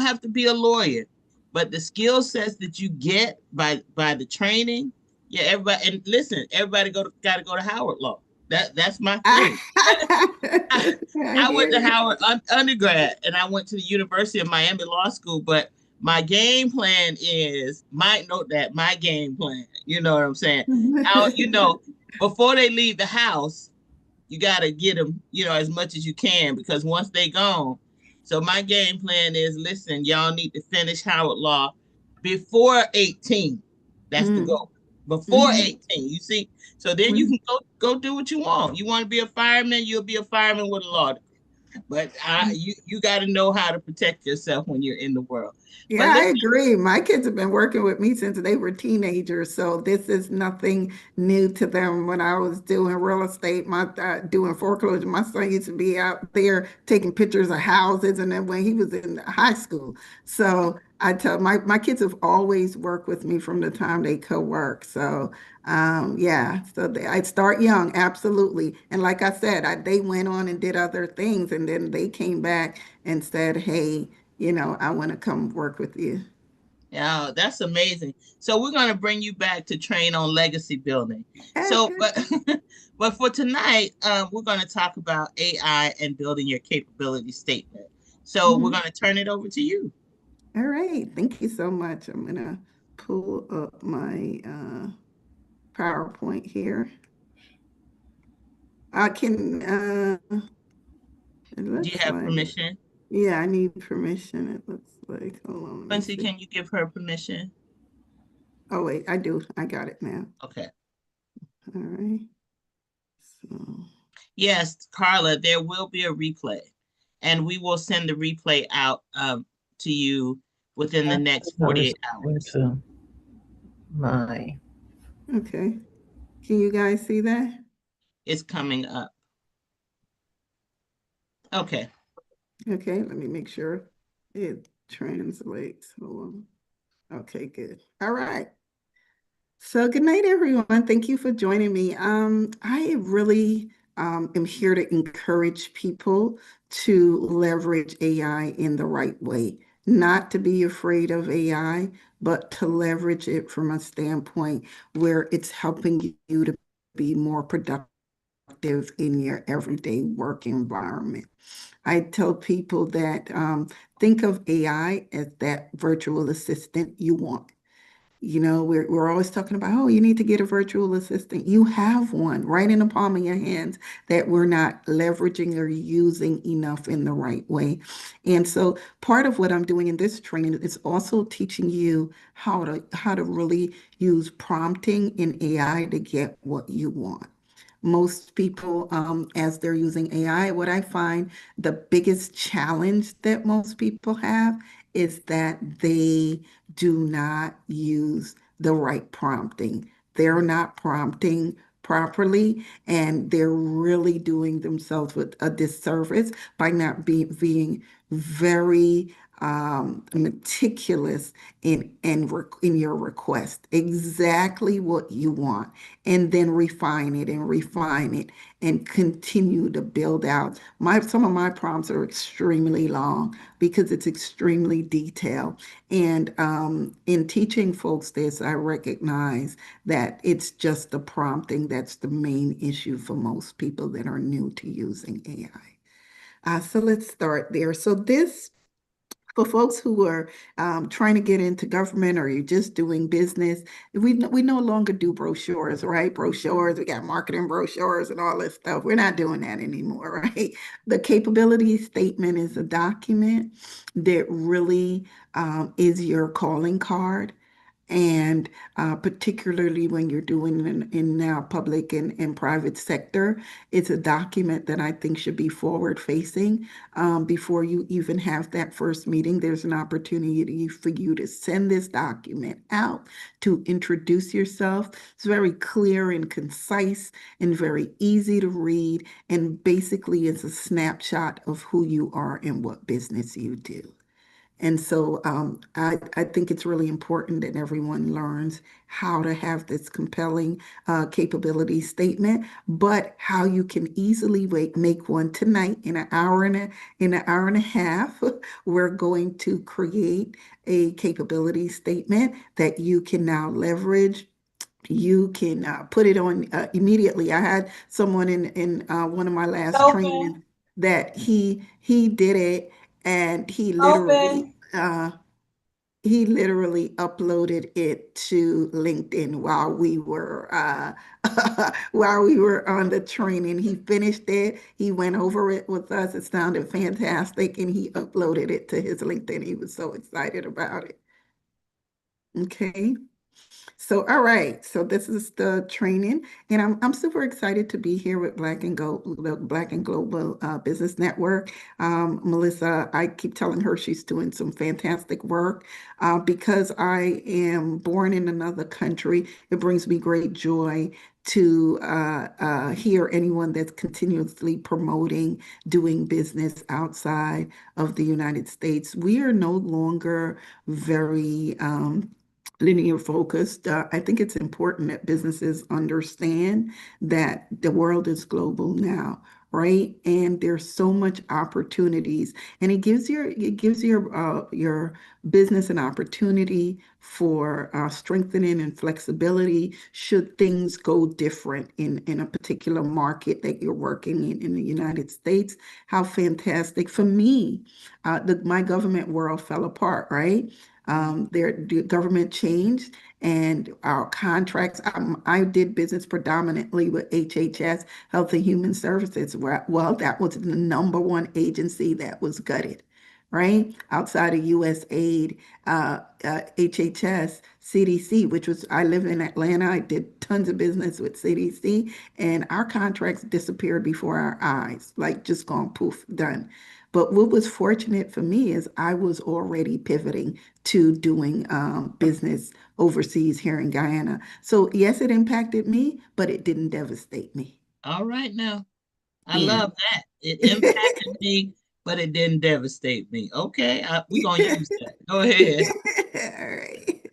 have to be a lawyer, but the skill sets that you get by the training, yeah, everybody, and listen, everybody got to go to Howard Law. That's my thing. I, I I went hear to you. Howard undergrad, and I went to the University of Miami Law School. But my game plan is, might note that my game plan. You know what I'm saying? Out, before they leave the house, you got to get them, as much as you can, because once they gone. So my game plan is, listen, y'all need to finish Howard Law before 18. That's the Mm, goal. Before mhm. 18, you see. So then you can go do what you want. You want to be a fireman, you'll be a fireman with a law degree. But you got to know how to protect yourself when you're in the world. But Yeah, I listen, agree. My kids have been working with me since they were teenagers, so this is nothing new to them. When I was doing real estate, doing foreclosure, my son used to be out there taking pictures of houses, and then when he was in high school. So I tell my kids have always worked with me from the time they could work. So yeah, so I start young, absolutely. And like I said, they went on and did other things, and then they came back and said, "Hey, I want to come work with you." yeah, that's amazing. So we're going to bring you back to train on legacy building. So, Okay. but but for tonight, we're going to talk about AI and building your capability statement. So we're Mhm. going to turn it over to you. All right. Thank you so much. I'm gonna pull up my PowerPoint here. I can, it Do you looks have like, permission? yeah, I need permission. It looks like, hold on, let me Quincy, see. can you give her permission? Oh, wait, I do. I got it now. Okay. All right. So, Yes, Carla, there will be a replay, and we will send the replay out to you within the next Goes 48 hours. into my okay. Can you guys see that? It's coming up. Okay. Okay, let me make sure it translates. Hold on. Okay, good. All right. So good night, everyone. Thank you for joining me. I really am here to encourage people to leverage AI in the right way, not to be afraid of AI, but to leverage it from a standpoint where it's helping you to be more productive in your everyday work environment. I tell people that think of AI as that virtual assistant you want. We're always talking about, oh, you need to get a virtual assistant. You have one right in the palm of your hands that we're not leveraging or using enough in the right way. And so part of what I'm doing in this training is also teaching you how to really use prompting in AI to get what you want. Most people, as they're using AI, what I find the biggest challenge that most people have is that they do not use the right prompting. They're not prompting properly, and they're really doing themselves with a disservice by not being very meticulous in your request, exactly what you want, and then refine it and continue to build out. Some of my prompts are extremely long because it's extremely detailed. And in teaching folks this, I recognize that it's just the prompting that's the main issue for most people that are new to using AI. So let's start there. So this for folks who are trying to get into government or you're just doing business, we no longer do brochures, right? Brochures, we got marketing brochures and all this stuff. We're not doing that anymore, right? The capability statement is a document that really is your calling card. And particularly when you're doing in now public and private sector, it's a document that I think should be forward facing. Before you even have that first meeting, there's an opportunity for you to send this document out to introduce yourself. It's very clear and concise and very easy to read. And basically, it's a snapshot of who you are and what business you do. And so I think it's really important that everyone learns how to have this compelling capability statement, but how you can easily make one tonight in an hour and a half. We're going to create a capability statement that you can now leverage. You can put it on immediately. I had someone in one of my last trainings Open, that he did it, and open. he literally uploaded it to LinkedIn while we were while we were on the training. He finished it. He went over it with us. It sounded fantastic, and he uploaded it to his LinkedIn. He was so excited about it. Okay. So, all right. So this is the training, and I'm super excited to be here with the Black and Global Business Network. Melissa, I keep telling her she's doing some fantastic work. Because I am born in another country, it brings me great joy to hear anyone that's continuously promoting doing business outside of the United States. We are no longer very linear focused. I think it's important that businesses understand that the world is global now, right? And there's so much opportunities, and it gives your business an opportunity for strengthening and flexibility should things go different in a particular market that you're working in the United States. How fantastic for me! My government world fell apart, right? The government changed and our contracts. I did business predominantly with HHS, Health and Human Services. Well, that was the number one agency that was gutted, right? Outside of USAID, HHS, CDC, which was, I live in Atlanta. I did tons of business with CDC, and our contracts disappeared before our eyes, like just gone poof, done. But what was fortunate for me is I was already pivoting to doing business overseas here in Guyana. So yes, it impacted me, but it didn't devastate me. All right now. I Yeah. love that. It impacted me, but it didn't devastate me. Okay, we're gonna use that. Go ahead. All right.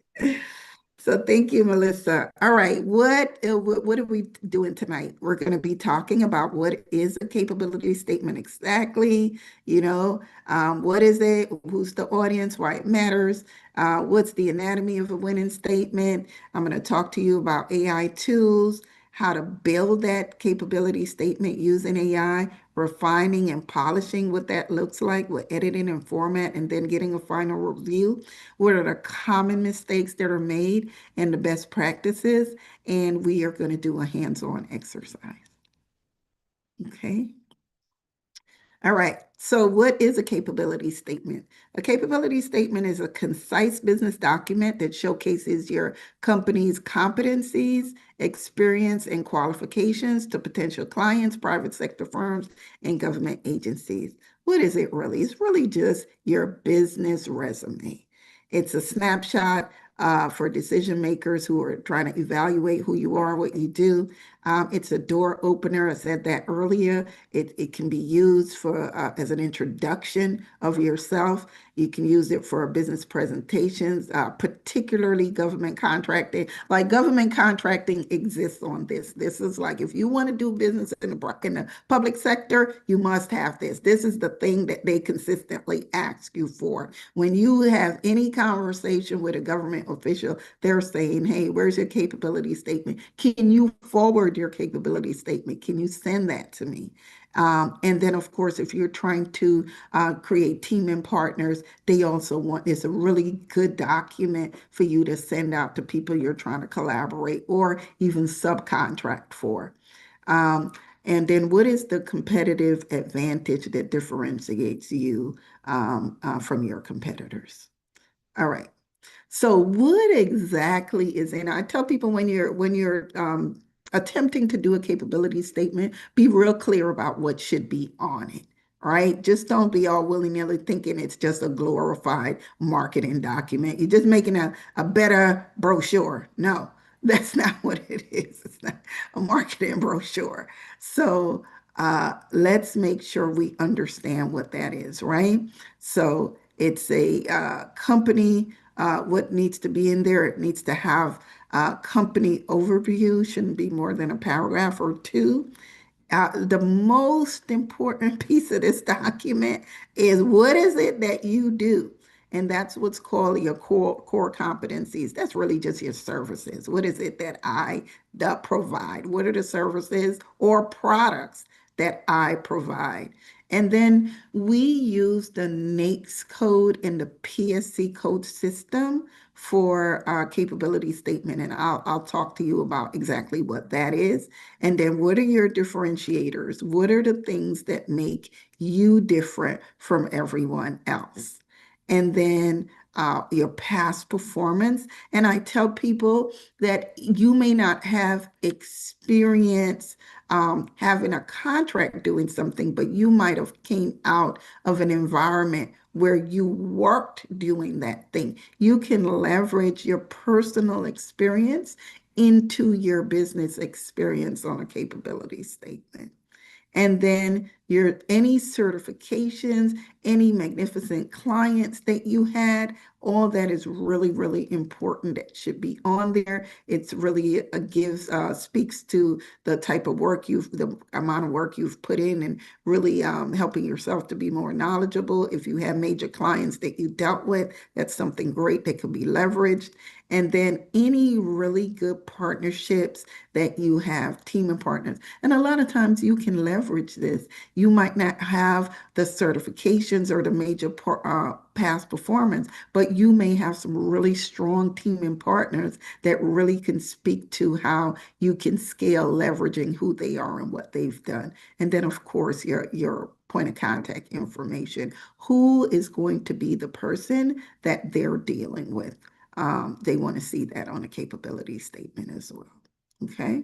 So thank you, Melissa. All right, what are we doing tonight? We're going to be talking about what is a capability statement exactly. What is it? Who's the audience? Why it matters? What's the anatomy of a winning statement? I'm going to talk to you about AI tools, how to build that capability statement using AI, refining and polishing what that looks like with editing and format, and then getting a final review. What are the common mistakes that are made and the best practices? And we are going to do a hands-on exercise. Okay. All right. So what is a capability statement? A capability statement is a concise business document that showcases your company's competencies, experience, and qualifications to potential clients, private sector firms, and government agencies. What is it really? It's really just your business resume. It's a snapshot for decision makers who are trying to evaluate who you are, what you do. It's a door opener. I said that earlier. It can be used for as an introduction of yourself. You can use it for business presentations, particularly government contracting. Like government contracting exists on this. This is like if you want to do business in the public sector, you must have this. This is the thing that they consistently ask you for. When you have any conversation with a government official, they're saying, hey, where's your capability statement? Can you forward your capability statement? Can you send that to me? And then, of course, if you're trying to create team and partners, they also want, it's a really good document for you to send out to people you're trying to collaborate or even subcontract for. And then what is the competitive advantage that differentiates you from your competitors? All right. So what exactly is, and I tell people when you're attempting to do a capability statement, be real clear about what should be on it, right? Just don't be all willy-nilly thinking it's just a glorified marketing document. You're just making a better brochure. No, that's not what it is. It's not a marketing brochure. So let's make sure we understand what that is, right? So It's a company. What needs to be in there? It needs to have a company overview, shouldn't be more than a paragraph or two. The most important piece of this document is what is it that you do? And that's what's called your core competencies. That's really just your services. What is it that I provide? What are the services or products that I provide? And then we use the NAICS code and the PSC code system for our capability statement. And I'll talk to you about exactly what that is. And then what are your differentiators? What are the things that make you different from everyone else? And then your past performance. And I tell people that you may not have experience having a contract doing something, but you might have came out of an environment where you worked doing that thing. You can leverage your personal experience into your business experience on a capability statement. And then your any certifications, any magnificent clients that you had, all that is really, really important. That should be on there. It's really speaks to the type of work the amount of work you've put in, and really helping yourself to be more knowledgeable. If you have major clients that you dealt with, that's something great that could be leveraged. And then any really good partnerships that you have, team and partners. And a lot of times you can leverage this. You might not have the certifications or the major past performance, but you may have some really strong team and partners that really can speak to how you can scale leveraging who they are and what they've done. And then, of course, your point of contact information. Who is going to be the person that they're dealing with? They want to see that on a capability statement as well. Okay.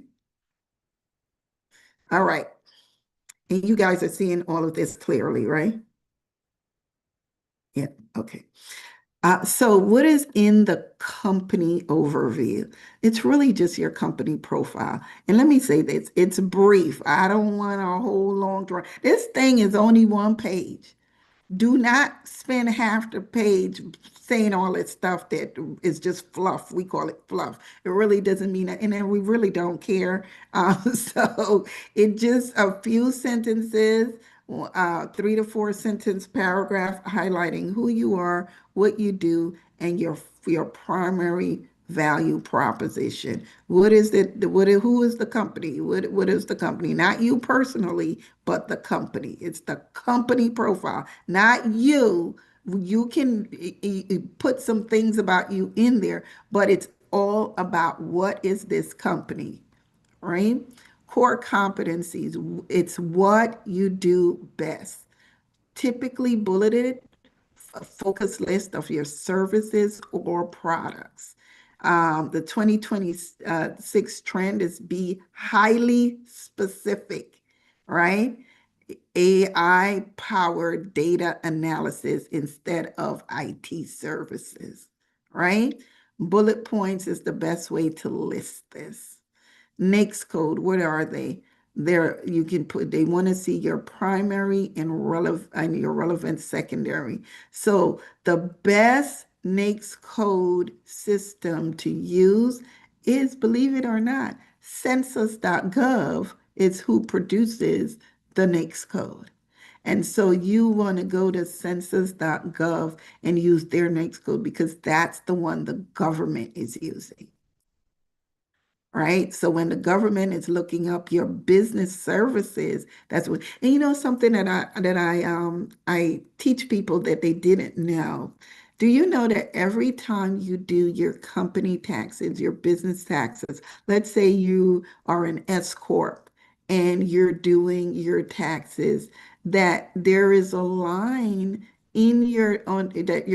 All right. And you guys are seeing all of this clearly, right? Yeah. Okay. So what is in the company overview? It's really just your company profile. And let me say this, it's brief. I don't want a whole long drive. This thing is only one page. Do not spend half the page saying all that stuff that is just fluff. We call it fluff. It really doesn't mean that, and then we really don't care. So it just a few sentences, 3 to 4 sentence paragraph highlighting who you are, what you do, and your primary value proposition. What is it? Who is the company? What is the company? Not you personally, but the company. It's the company profile, not you. You can put some things about you in there, but it's all about what is this company, right? Core competencies. It's what you do best. Typically bulleted a focus list of your services or products. The 2026 trend is be highly specific, right? AI powered data analysis instead of IT services, right? Bullet points is the best way to list this. NAICS code, what are they? There you can put, they want to see your primary and your relevant secondary. So the best NAICS code system to use is, believe it or not, census.gov is who produces the NAICS code. And so you want to go to census.gov and use their NAICS code because that's the one the government is using. Right. So when the government is looking up your business services, that's what, and you know, something that I teach people that they didn't know. Do you know that every time you do your company taxes, your business taxes, let's say you are an S Corp and you're doing your taxes, that there is a line in your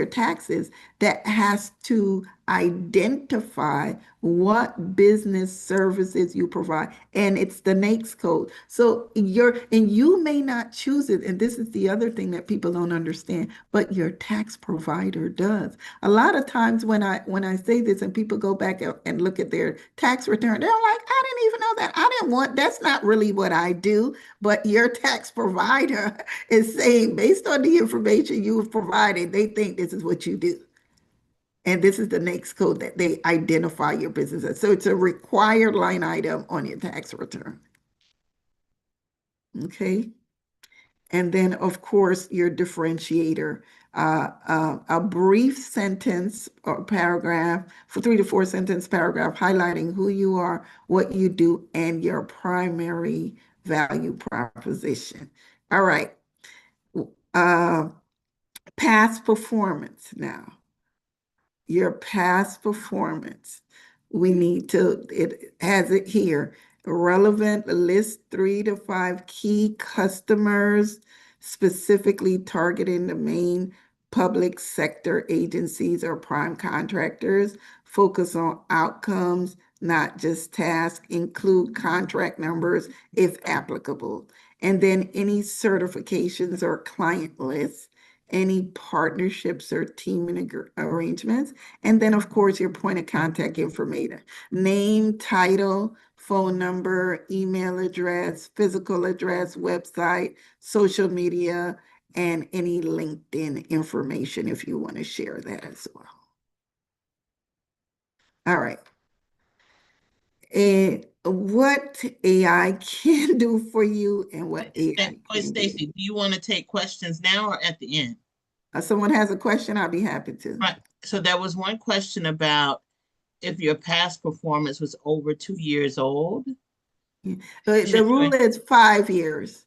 taxes that has to identify what business services you provide, and it's the NAICS code. So you may not choose it, and this is the other thing that people don't understand, but your tax provider does. A lot of times when I say this and people go back and look at their tax return, they're like, I didn't even know that. I didn't want, that's not really what I do, but your tax provider is saying, based on the information you have provided, they think this is what you do. And this is the next code that they identify your business as. So it's a required line item on your tax return. Okay. And then, of course, your differentiator, a brief sentence or paragraph, for 3 to 4 sentence paragraph, highlighting who you are, what you do, and your primary value proposition. All right. Past performance now. Your past performance. We need to, it has it here, relevant, list 3 to 5 key customers, specifically targeting the main public sector agencies or prime contractors. Focus on outcomes, not just tasks. Include contract numbers if applicable. And then any certifications or client lists, any partnerships or teaming arrangements. And then, of course, your point of contact information, name, title, phone number, email address, physical address, website, social media, and any LinkedIn information if you want to share that as well. All right. And what AI can do for you and what AI can Stacy, do you want to take questions now or at the end? Someone has a question, I'll be happy to. Right. So there was one question about if your past performance was over 2 years old. Yeah. The rule is 5 years.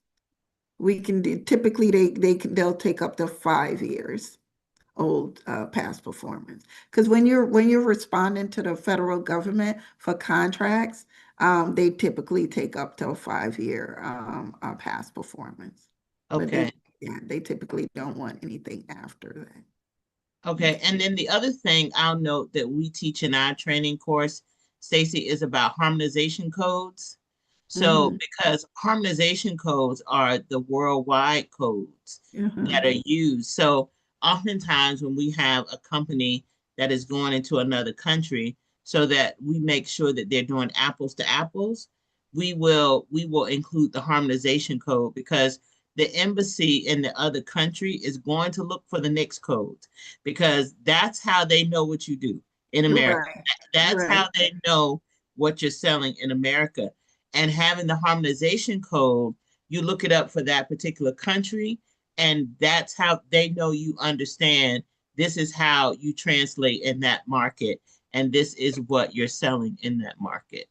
We can do, typically they'll take up to 5 years old past performance. Because when you're responding to the federal government for contracts, they typically take up to a 5-year past performance. Okay. They typically don't want anything after that. Okay. And then the other thing I'll note that we teach in our training course, Stacy, is about harmonization codes. So because harmonization codes are the worldwide codes that are used. So oftentimes when we have a company that is going into another country, so that we make sure that they're doing apples to apples, we will include the harmonization code, because the embassy in the other country is going to look for the next code, because that's how they know what you do in America. Right. That's right. How they know what you're selling in America. And having the harmonization code, you look it up for that particular country, and that's how they know you understand this is how you translate in that market, and this is what you're selling in that market.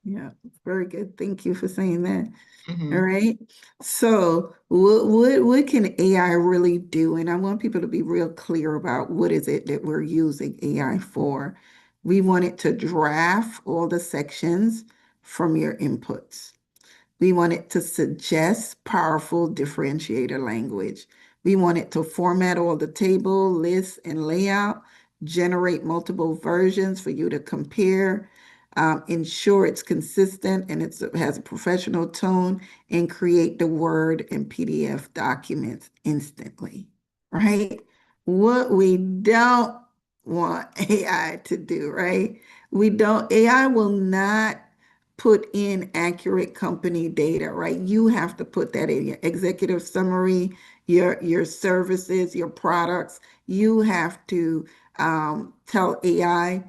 Yeah, very good. Thank you for saying that. All right. So what can AI really do? And I want people to be real clear about what is it that we're using AI for. We want it to draft all the sections from your inputs. We want it to suggest powerful differentiator language. We want it to format all the table, lists, and layout, generate multiple versions for you to compare, ensure it's consistent and it has a professional tone, and create the Word and PDF documents instantly, right? What we don't want AI to do, right? AI will not put in accurate company data, right? You have to put that in your executive summary, your services, your products. You have to tell AI,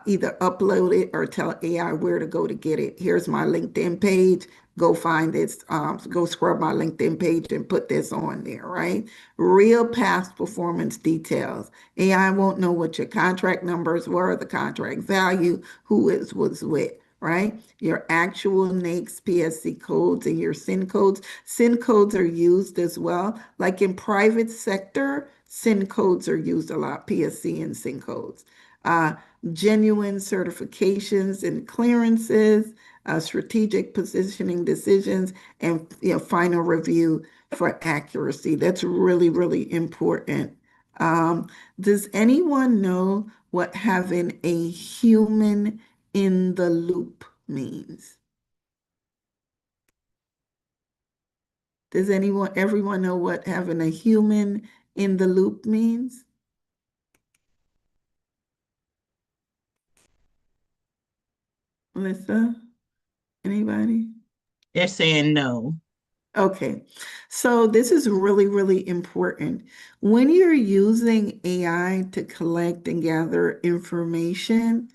either upload it or tell AI where to go to get it. Here's my LinkedIn page. Go find this, go scrub my LinkedIn page and put this on there, right? Real past performance details. AI won't know what your contract numbers were, the contract value, who it was with, right? Your actual NAICS PSC codes and your SIN codes. SIN codes are used as well. Like in private sector, SIN codes are used a lot, PSC and SIN codes. Genuine certifications and clearances, strategic positioning decisions, and final review for accuracy. That's really, really important Does anyone know what having a human in the loop means? Does everyone know what having a human in the loop means? Melissa, anybody? They're saying no. Okay, so this is really, really important. When you're using AI to collect and gather information,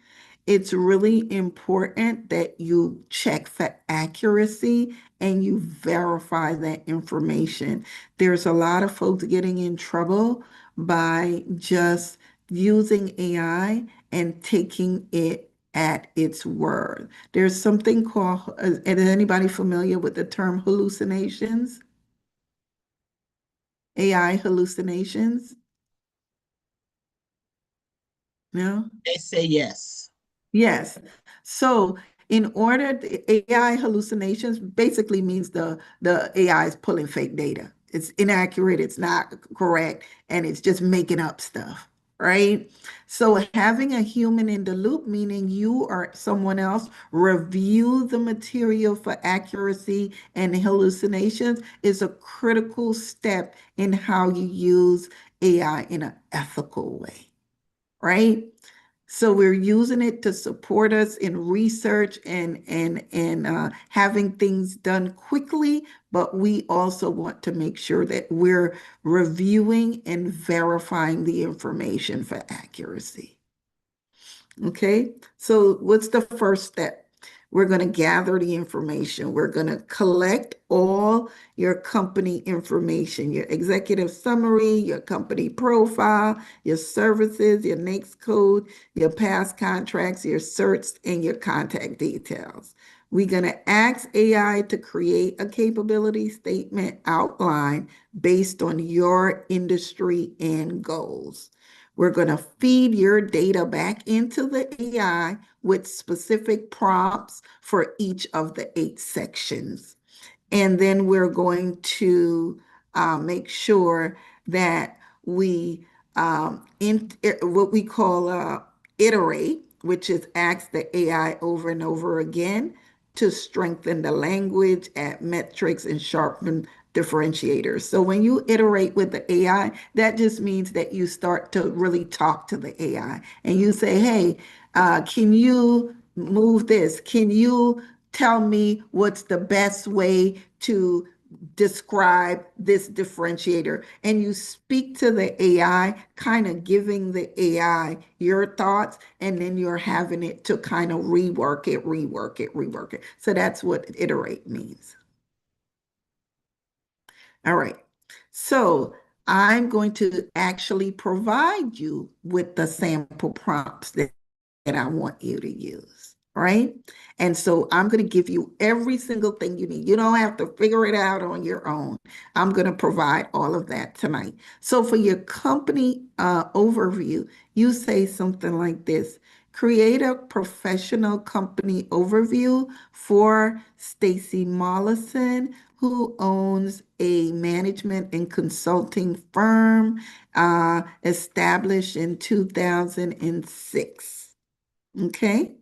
it's really important that you check for accuracy and you verify that information. There's a lot of folks getting in trouble by just using AI and taking it at its word. There's something called, is anybody familiar with the term hallucinations? AI hallucinations? No? They say yes. Yes. So in order, the AI hallucinations basically means the AI is pulling fake data. It's inaccurate, it's not correct, and it's just making up stuff, right? So having a human in the loop, meaning you or someone else review the material for accuracy and hallucinations, is a critical step in how you use AI in an ethical way, right? So we're using it to support us in research and having things done quickly, but we also want to make sure that we're reviewing and verifying the information for accuracy. Okay, so what's the first step? We're going to gather the information. We're going to collect all your company information, your executive summary, your company profile, your services, your NAICS code, your past contracts, your certs, and your contact details. We're going to ask AI to create a capability statement outline based on your industry and goals. We're going to feed your data back into the AI with specific prompts for each of the 8 sections. And then we're going to make sure that we what we call iterate, which is ask the AI over and over again to strengthen the language, add metrics, and sharpen differentiators. So when you iterate with the AI, that just means that you start to really talk to the AI and you say, hey, can you move this? Can you tell me what's the best way to describe this differentiator? And you speak to the AI, kind of giving the AI your thoughts, and then you're having it to kind of rework it, rework it, rework it. So that's what iterate means. All right. So I'm going to actually provide you with the sample prompts that I want you to use, right? And so I'm going to give you every single thing you need. You don't have to figure it out on your own. I'm going to provide all of that tonight. So for your company overview, you say something like this: create a professional company overview for Stacy Mollison, who owns a management and consulting firm established in 2006. Okay.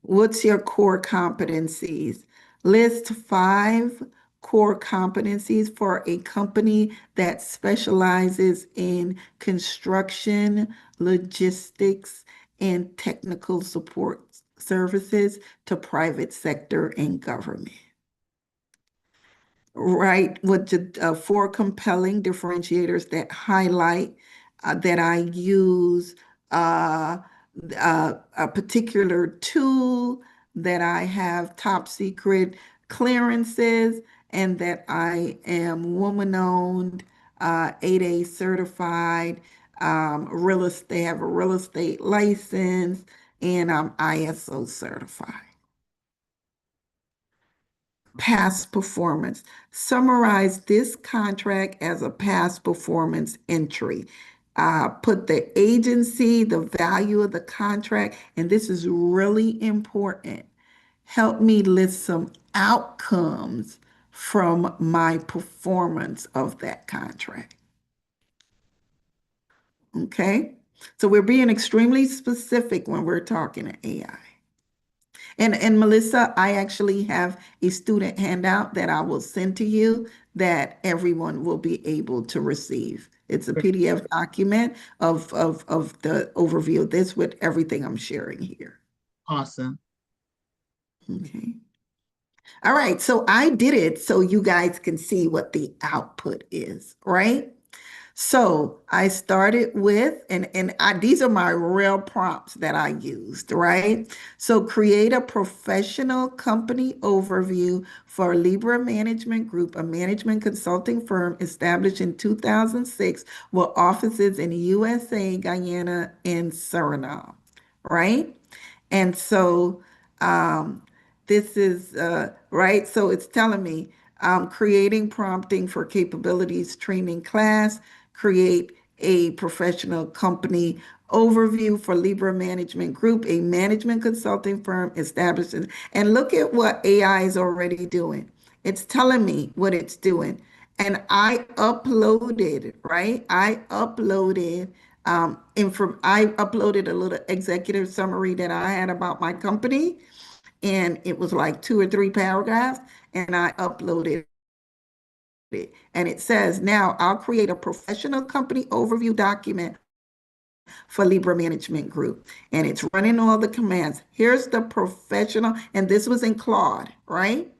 What's your core competencies? List 5 core competencies for a company that specializes in construction, logistics, and technical support services to private sector and government. Right, with the 4 compelling differentiators that highlight that I use uh, a particular tool, that I have top secret clearances, and that I am woman-owned, 8A certified, real estate, have a real estate license, and I'm ISO certified. Past performance. Summarize this contract as a past performance entry. Put the agency, the value of the contract, and this is really important. Help me list some outcomes from my performance of that contract. Okay. So we're being extremely specific when we're talking to AI. And Melissa, I actually have a student handout that I will send to you that everyone will be able to receive. It's a PDF document of the overview of this with everything I'm sharing here. Awesome. Okay. All right. So I did it so you guys can see what the output is, right? So I started with, these are my real prompts that I used, right? So create a professional company overview for Libra Management Group, a management consulting firm established in 2006 with offices in the USA, Guyana, and Suriname, right? And so um, this is right. So it's telling me creating prompting for capabilities training class, create a professional company overview for Libra Management Group, a management consulting firm established in, and look at what AI is already doing. It's telling me what it's doing. And I uploaded, right? I uploaded a little executive summary that I had about my company, and it was like 2 or 3 paragraphs, and I uploaded it. And it says, now I'll create a professional company overview document for Libra Management Group. And it's running all the commands. Here's the professional, and this was in Claude, right?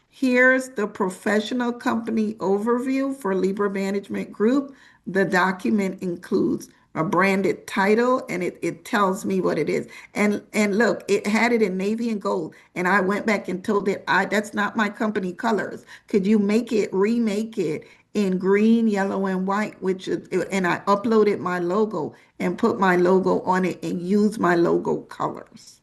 Here's the professional company overview for Libra Management Group. The document includes a branded title, and it tells me what it is. And look, it had it in navy and gold. And I went back and told it, that's not my company colors. Could you remake it in green, yellow, and white, and I uploaded my logo and put my logo on it and use my logo colors,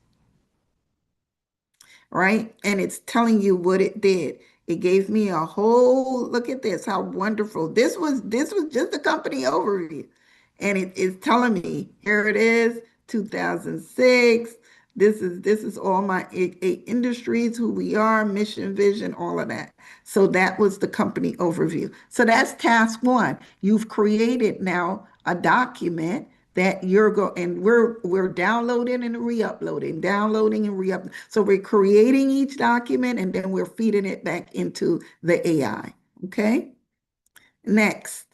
right? And it's telling you what it did. It gave me a whole look at this, how wonderful. This was just a company overview. And it's telling me, here it is, 2006. This is all my eight industries, who we are, mission, vision, all of that. So that was the company overview. So that's task one. You've created now a document that and we're downloading and re-uploading, downloading and re-uploading. So we're creating each document and then we're feeding it back into the AI. Okay. Next.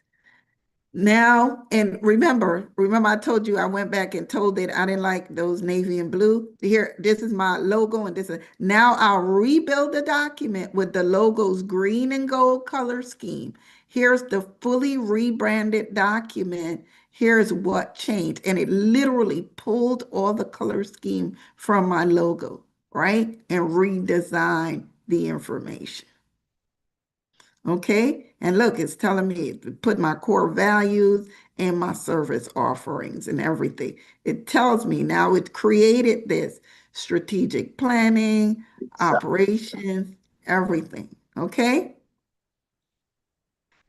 Now, and remember, I told you I went back and told it I didn't like those navy and blue. Here, this is my logo, and now I'll rebuild the document with the logo's green and gold color scheme. Here's the fully rebranded document. Here's what changed. And it literally pulled all the color scheme from my logo, right? And redesigned the information. Okay. And look, it's telling me to put my core values and my service offerings and everything. It tells me now it created this strategic planning, operations, everything. Okay.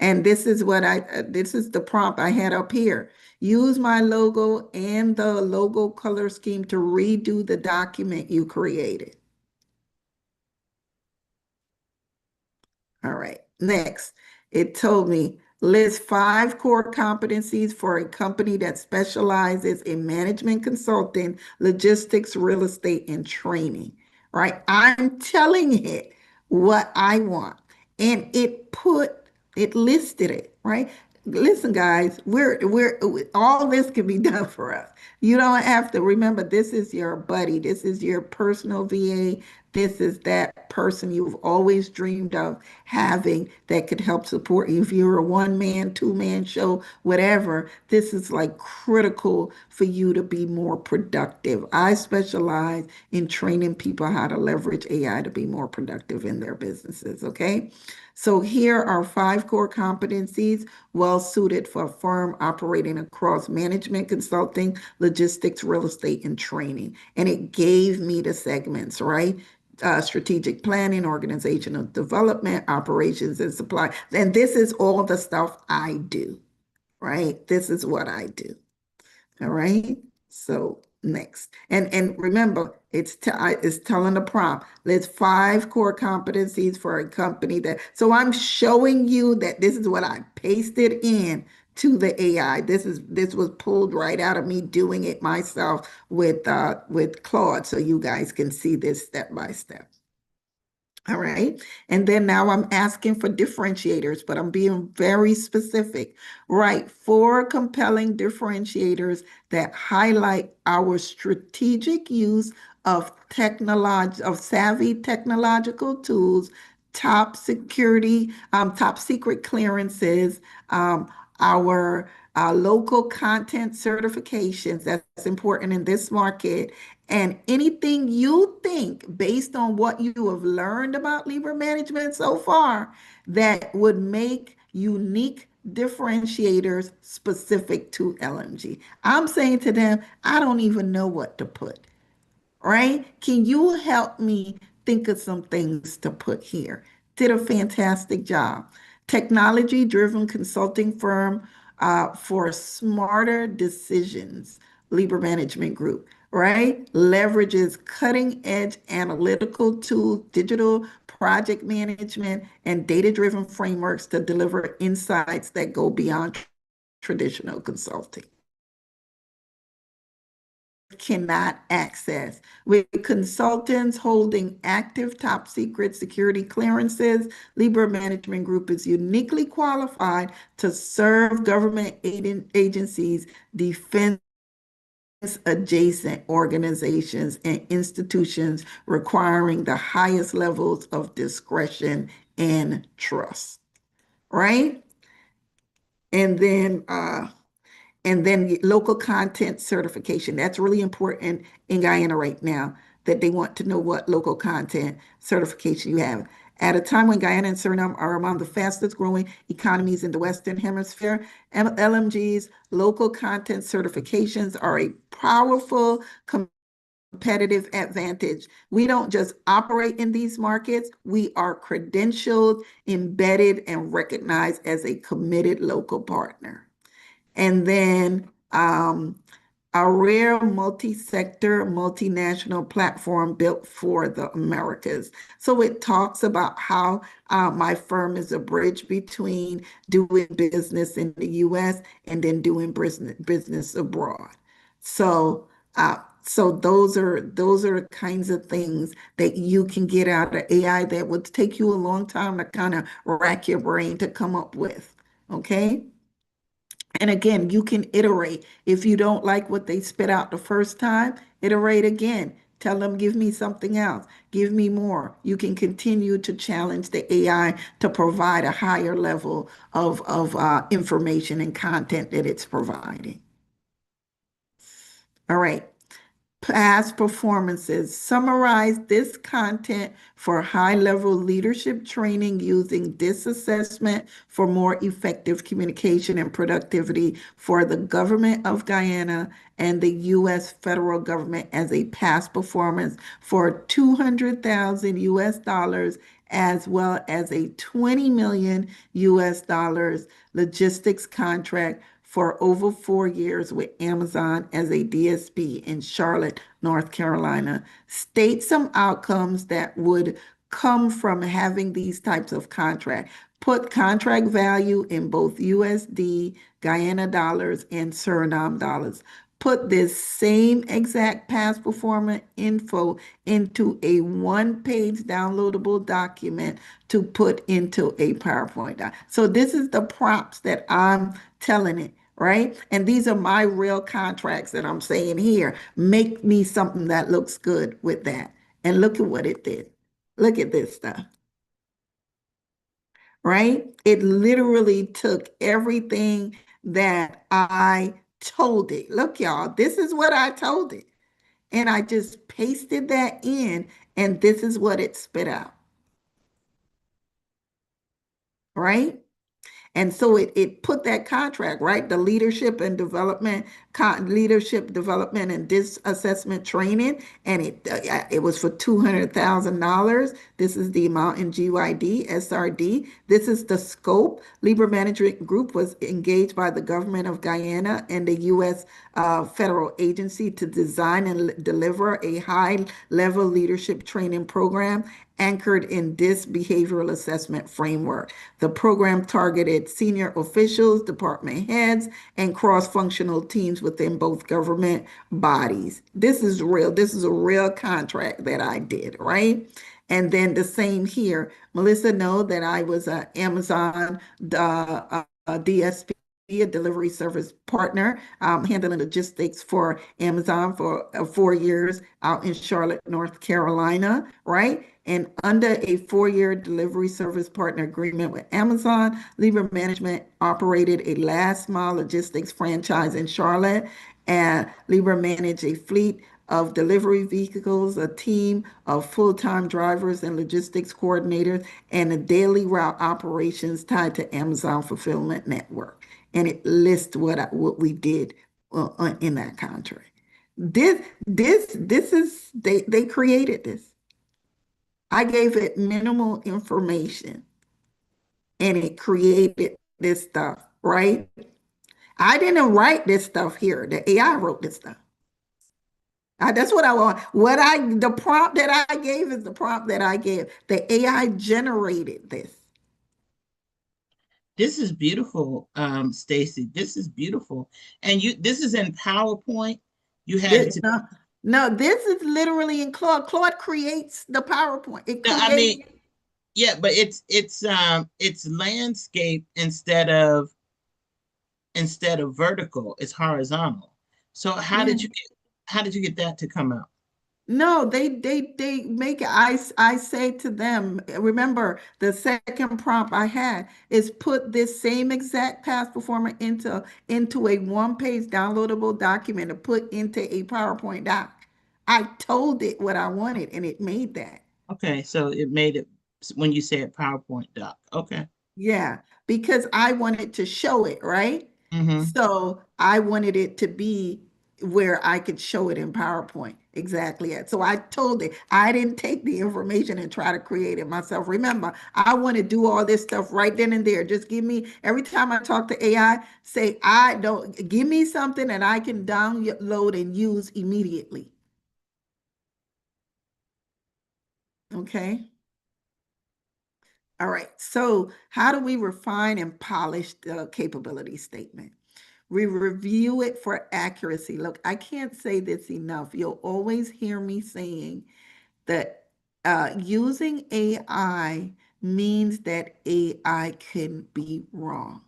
And this is this is the prompt I had up here. Use my logo and the logo color scheme to redo the document you created. All right. Next, it told me list 5 core competencies for a company that specializes in management consulting, logistics, real estate, and training. Right. I'm telling it what I want. And it listed it, right? Listen, guys, we're all this can be done for us. You don't have to remember this is your buddy, this is your personal VA, this is that person you've always dreamed of having that could help support you. If you're a one-man, two-man show, whatever, this is like critical for you to be more productive. I specialize in training people how to leverage AI to be more productive in their businesses, okay? So here are 5 core competencies well suited for a firm operating across management, consulting, logistics, real estate, and training. And it gave me the segments, right? Strategic planning, organizational development, operations, and supply. And this is all the stuff I do, right? This is what I do. All right. So next, and remember, it's telling the prompt. There's 5 core competencies for a company that. So I'm showing you that this is what I pasted in to the AI. This was pulled right out of me doing it myself with Claude, so you guys can see this step by step. All right. And then now I'm asking for differentiators, but I'm being very specific. Right. 4 compelling differentiators that highlight our strategic use of savvy technological tools, top top secret clearances, our local content certifications. That's important in this market, and anything you think based on what you have learned about Libra management so far that would make unique differentiators specific to LMG. I'm saying to them, I don't even know what to put, right? Can you help me think of some things to put here? Did a fantastic job. Technology-driven consulting firm for smarter decisions, Libra Management Group, right? Leverages cutting-edge analytical tools, digital project management, and data-driven frameworks to deliver insights that go beyond traditional consulting. Cannot access. With consultants holding active top secret security clearances, Libra Management Group is uniquely qualified to serve government agencies, defense adjacent organizations, and institutions requiring the highest levels of discretion and trust. Right? And then local content certification. That's really important in Guyana right now, that they want to know what local content certification you have. At a time when Guyana and Suriname are among the fastest growing economies in the Western Hemisphere, LMG's local content certifications are a powerful competitive advantage. We don't just operate in these markets, we are credentialed, embedded, and recognized as a committed local partner. And then a rare multi-sector, multinational platform built for the Americas. So it talks about how my firm is a bridge between doing business in the US and then doing business abroad. So those are the kinds of things that you can get out of AI that would take you a long time to kind of rack your brain to come up with. Okay. And again, you can iterate. If you don't like what they spit out the first time, iterate again. Tell them, give me something else. Give me more. You can continue to challenge the AI to provide a higher level of information and content that it's providing. All right. Past performances. Summarize this content for high-level leadership training using this assessment for more effective communication and productivity for the government of Guyana and the U.S. federal government as a past performance for 200,000 US dollars as well as a 20 million US dollars logistics contract for over 4 years with Amazon as a DSP in Charlotte, North Carolina. State some outcomes that would come from having these types of contracts. Put contract value in both USD, Guyana dollars, and Suriname dollars. Put this same exact past performance info into a one-page downloadable document to put into a PowerPoint doc. So this is the prompts that I'm telling it, right? And these are my real contracts that I'm saying here. Make me something that looks good with that. And look at what it did. Look at this stuff, right? It literally took everything that I told it. Look, y'all, this is what I told it. And I just pasted that in, and this is what it spit out, right? And so it put that contract, right? The leadership development and assessment training, and it was for $200,000. This is the amount in GYD, SRD. This is the scope. Libra Management Group was engaged by the government of Guyana and the U.S. federal agency to design and deliver a high-level leadership training program anchored in this behavioral assessment framework. The program targeted senior officials, department heads, and cross-functional teams within both government bodies. This is real. This is a real contract that I did, right? And then the same here. Melissa know that I was an Amazon DSP, a delivery service partner, handling logistics for Amazon for 4 years out in Charlotte, North Carolina, right? And under a 4-year delivery service partner agreement with Amazon, Libra Management operated a last mile logistics franchise in Charlotte, and Libra managed a fleet of delivery vehicles, a team of full-time drivers and logistics coordinators, and the daily route operations tied to Amazon Fulfillment Network. And it lists what we did in that contract. This is they created this. I gave it minimal information, and it created this stuff, right? I didn't write this stuff here. The AI wrote this stuff. That's what I want. The prompt that I gave is the prompt that I gave. The AI generated this. This is beautiful, Stacy. This is beautiful. And this is in PowerPoint. You had it to. No, this is literally in Claude. Claude creates the PowerPoint. It No, creates. I mean, yeah, but it's landscape instead of vertical. It's horizontal. So how did you get that to come out? No, they make it. I say to them, remember the second prompt I had is put this same exact past performer into a one-page downloadable document to put into a PowerPoint doc. I told it what I wanted, and it made that. Okay, so it made it when you said PowerPoint doc. Okay. Yeah, because I wanted to show it, right? Mm-hmm. So I wanted it to be where I could show it in PowerPoint. Exactly. So I told it, I didn't take the information and try to create it myself. Remember, I want to do all this stuff right then and there. Just give me, every time I talk to AI, say, I don't, give me something that I can download and use immediately. Okay. All right. So how do we refine and polish the capability statement? We review it for accuracy. Look, I can't say this enough. You'll always hear me saying that using AI means that AI can be wrong,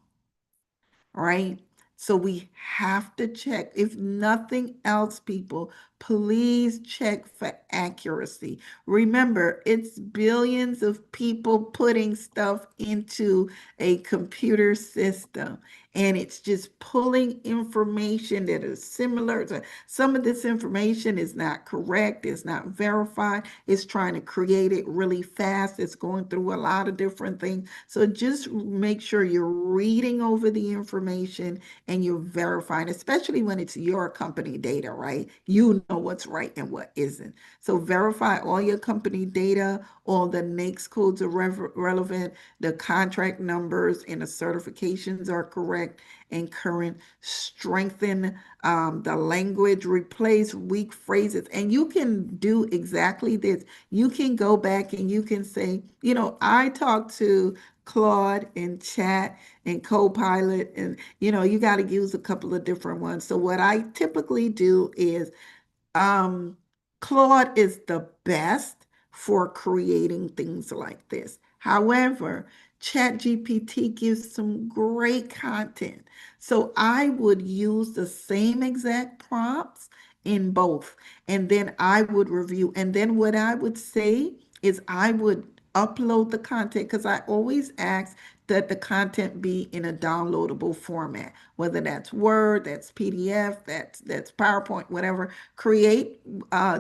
right? So we have to check. If nothing else, people, please check for accuracy. Remember, it's billions of people putting stuff into a computer system, and it's just pulling information that is similar to some of this information is not correct, it's not verified, it's trying to create it really fast, it's going through a lot of different things. So just make sure you're reading over the information and you're verifying, especially when it's your company data, right? You know what's right and what isn't. So verify all your company data, all the NAICS codes are relevant, the contract numbers and the certifications are correct and current. Strengthen the language, replace weak phrases. And you can do exactly this. You can go back and you can say, I talked to Claude and Chat and Copilot, and you got to use a couple of different ones. So what I typically do is Claude is the best for creating things like this. However, ChatGPT gives some great content. So I would use the same exact prompts in both, and then I would review. And then what I would say is I would upload the content because I always ask that the content be in a downloadable format, whether that's Word, that's PDF, that's PowerPoint, whatever. Create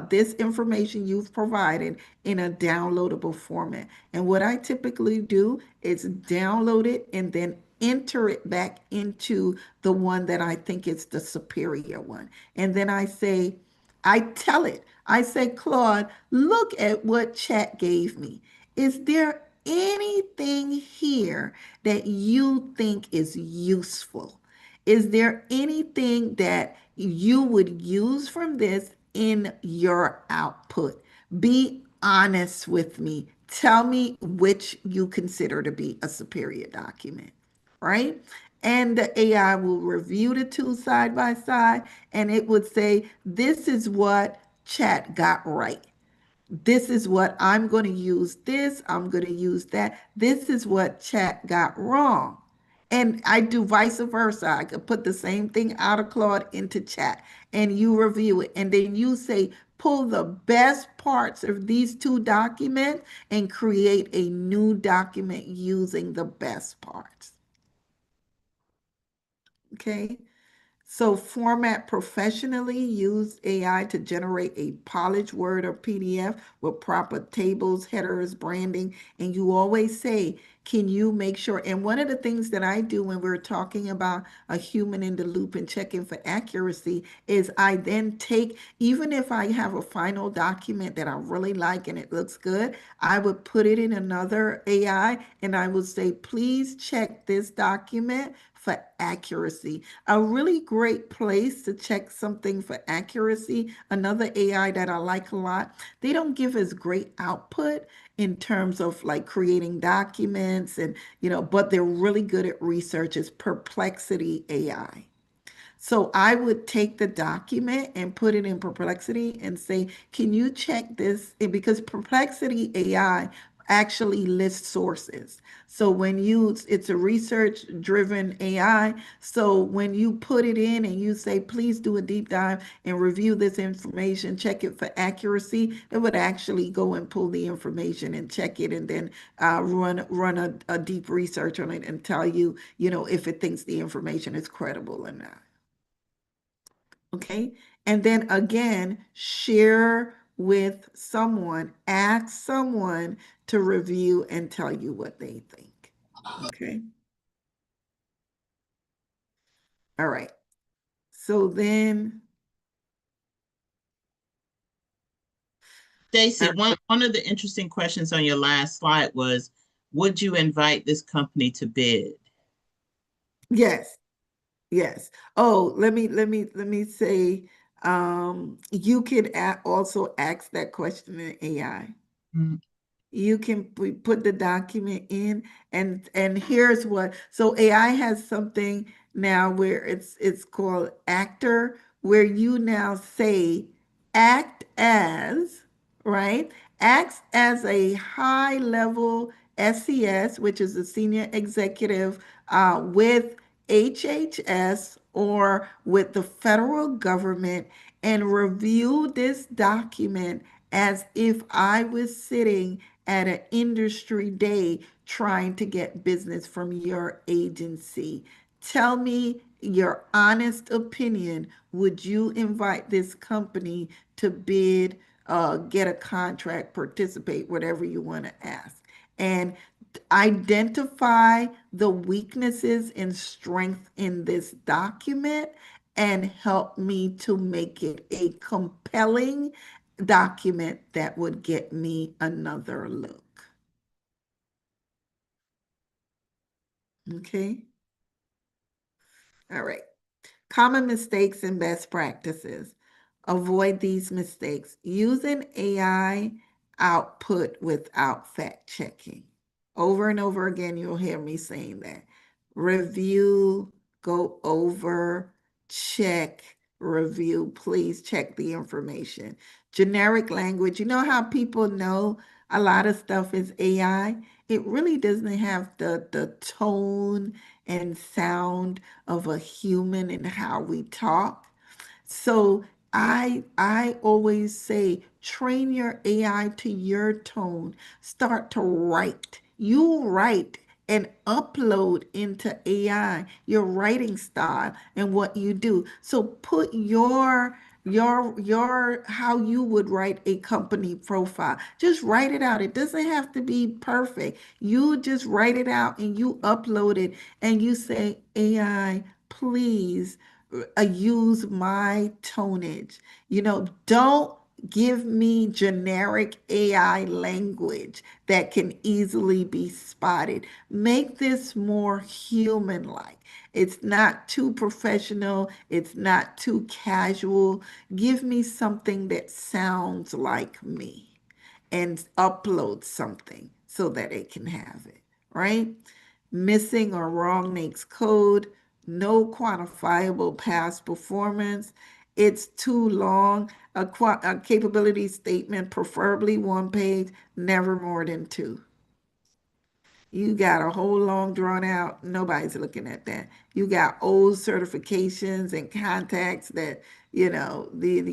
this information you've provided in a downloadable format. And what I typically do is download it and then enter it back into the one that I think is the superior one. And then I tell it, I say, Claude, look at what Chat gave me. Is there anything here that you think is useful? Is there anything that you would use from this in your output. Be honest with me. Tell me which you consider to be a superior document, right? And the AI will review the two side by side and it would say, this is what chat got right. This is what I'm going to use this, I'm going to use that. This is what chat got wrong. And I do vice versa. I could put the same thing out of Claude into chat and you review it. And then you say, pull the best parts of these two documents and create a new document using the best parts. Okay. So format professionally, use AI to generate a polished Word or PDF with proper tables, headers, branding. And you always say, can you make sure? And one of the things that I do when we're talking about a human in the loop and checking for accuracy is I then take, even if I have a final document that I really like and it looks good, I would put it in another AI and I would say, please check this document for accuracy. A really great place to check something for accuracy, another AI that I like a lot, they don't give us great output in terms of like creating documents and, but they're really good at research is Perplexity AI. So I would take the document and put it in Perplexity and say, can you check this? And because Perplexity AI actually lists sources. So when it's a research driven AI. So when you put it in and you say, please do a deep dive and review this information, check it for accuracy, it would actually go and pull the information and check it and then run a deep research on it and tell you, if it thinks the information is credible or not. Okay. And then again, share with someone, ask someone to review and tell you what they think. Okay. All right. So then, Stacy, one of the interesting questions on your last slide was, would you invite this company to bid? yes, yes. Oh, let me say, you could also ask that question in AI. Mm-hmm. You can put the document in and here's what, so AI has something now where it's called actor, where you now say act as, right, acts as a high level SES, which is a senior executive with HHS or with the federal government, and review this document as if I was sitting at an industry day trying to get business from your agency. Tell me your honest opinion. Would you invite this company to bid, get a contract, participate, whatever you want to ask? And identify the weaknesses and strength in this document and help me to make it a compelling document that would get me another look. Okay. All right. Common mistakes and best practices. Avoid these mistakes. Use an AI output without fact checking. Over and over again, you'll hear me saying that. Review, go over, check, review. Please check the information. Generic language. You know how people know a lot of stuff is AI? It really doesn't have the tone and sound of a human in how we talk. So I always say train your AI to your tone. Start to write. You write and upload into AI your writing style and what you do. So put your how you would write a company profile. Just write it out. It doesn't have to be perfect. You just write it out and you upload it and you say, AI, please use my tonnage. Don't give me generic AI language that can easily be spotted. Make this more human-like. It's not too professional. It's not too casual. Give me something that sounds like me and upload something so that it can have it, right? Missing or wrong makes code, no quantifiable past performance. It's too long. A capability statement, preferably one page, never more than two. You got a whole long drawn out, nobody's looking at that. You got old certifications and contacts that, you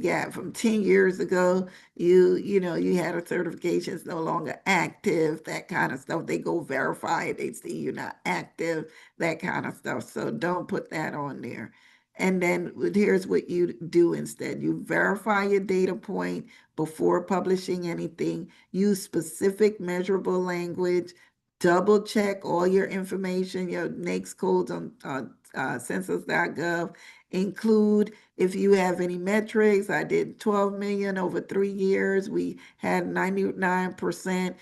got from 10 years ago. You had a certification, it's no longer active, that kind of stuff. They go verify it, they see you're not active, that kind of stuff. So don't put that on there. And then here's what you do instead. You verify your data point before publishing anything. Use specific measurable language. Double check all your information, your NAICS codes on census.gov. Include if you have any metrics. I did 12 million over 3 years. We had 99%,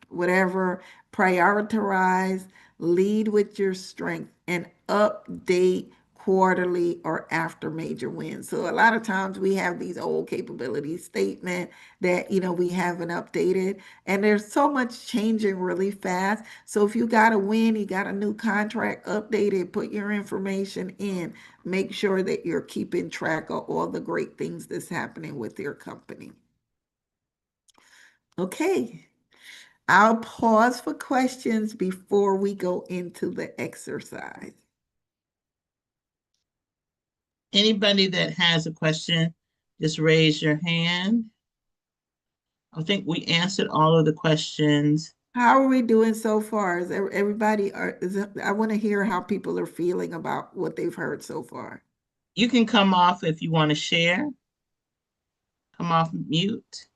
whatever. Prioritize, lead with your strength, and update quarterly or after major wins. So a lot of times we have these old capability statement that we haven't updated, and there's so much changing really fast. So if you got a win, you got a new contract, update it, put your information in, make sure that you're keeping track of all the great things that's happening with your company. Okay, I'll pause for questions before we go into the exercise. Anybody that has a question, just raise your hand. I think we answered all of the questions. How are we doing so far? Is everybody, I want to hear how people are feeling about what they've heard so far. You can come off if you want to share. Come off mute.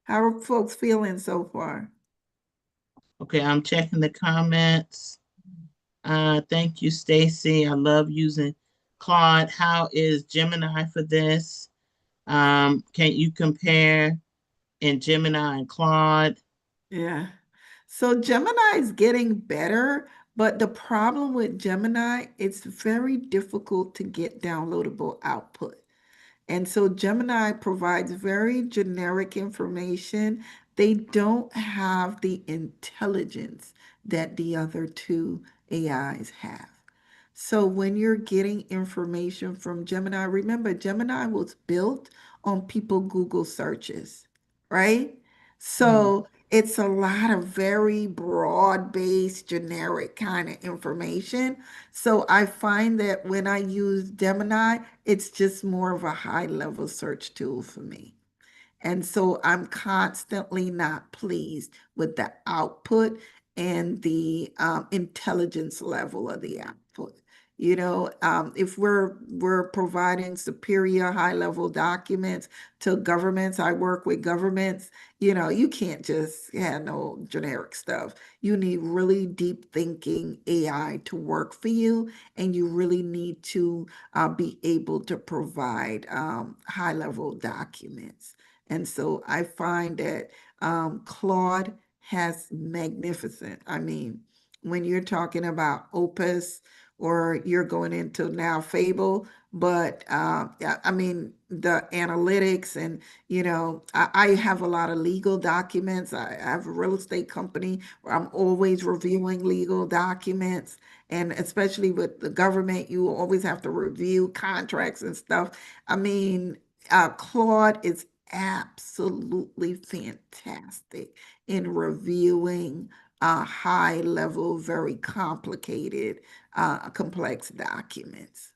How are folks feeling so far? Okay, I'm checking the comments. Thank you, Stacy. I love using Claude. How is Gemini for this? Can you compare in Gemini and Claude? Yeah. So Gemini is getting better, but the problem with Gemini, it's very difficult to get downloadable output. And so Gemini provides very generic information. They don't have the intelligence that the other two AIs have. So when you're getting information from Gemini, remember Gemini was built on people Google searches, right? So it's a lot of very broad-based, generic kind of information. So I find that when I use Gemini, it's just more of a high-level search tool for me. And so I'm constantly not pleased with the output and the intelligence level of the output. If we're providing superior high-level documents to governments, I work with governments, you can't just have no generic stuff. You need really deep thinking AI to work for you, and you really need to be able to provide high-level documents. And so I find that Claude has magnificent. I mean, when you're talking about Opus or you're going into now Fable, but yeah, I mean, the analytics and, I have a lot of legal documents. I have a real estate company where I'm always reviewing legal documents. And especially with the government, you always have to review contracts and stuff. I mean, Claude is absolutely fantastic in reviewing high level, very complicated, complex documents.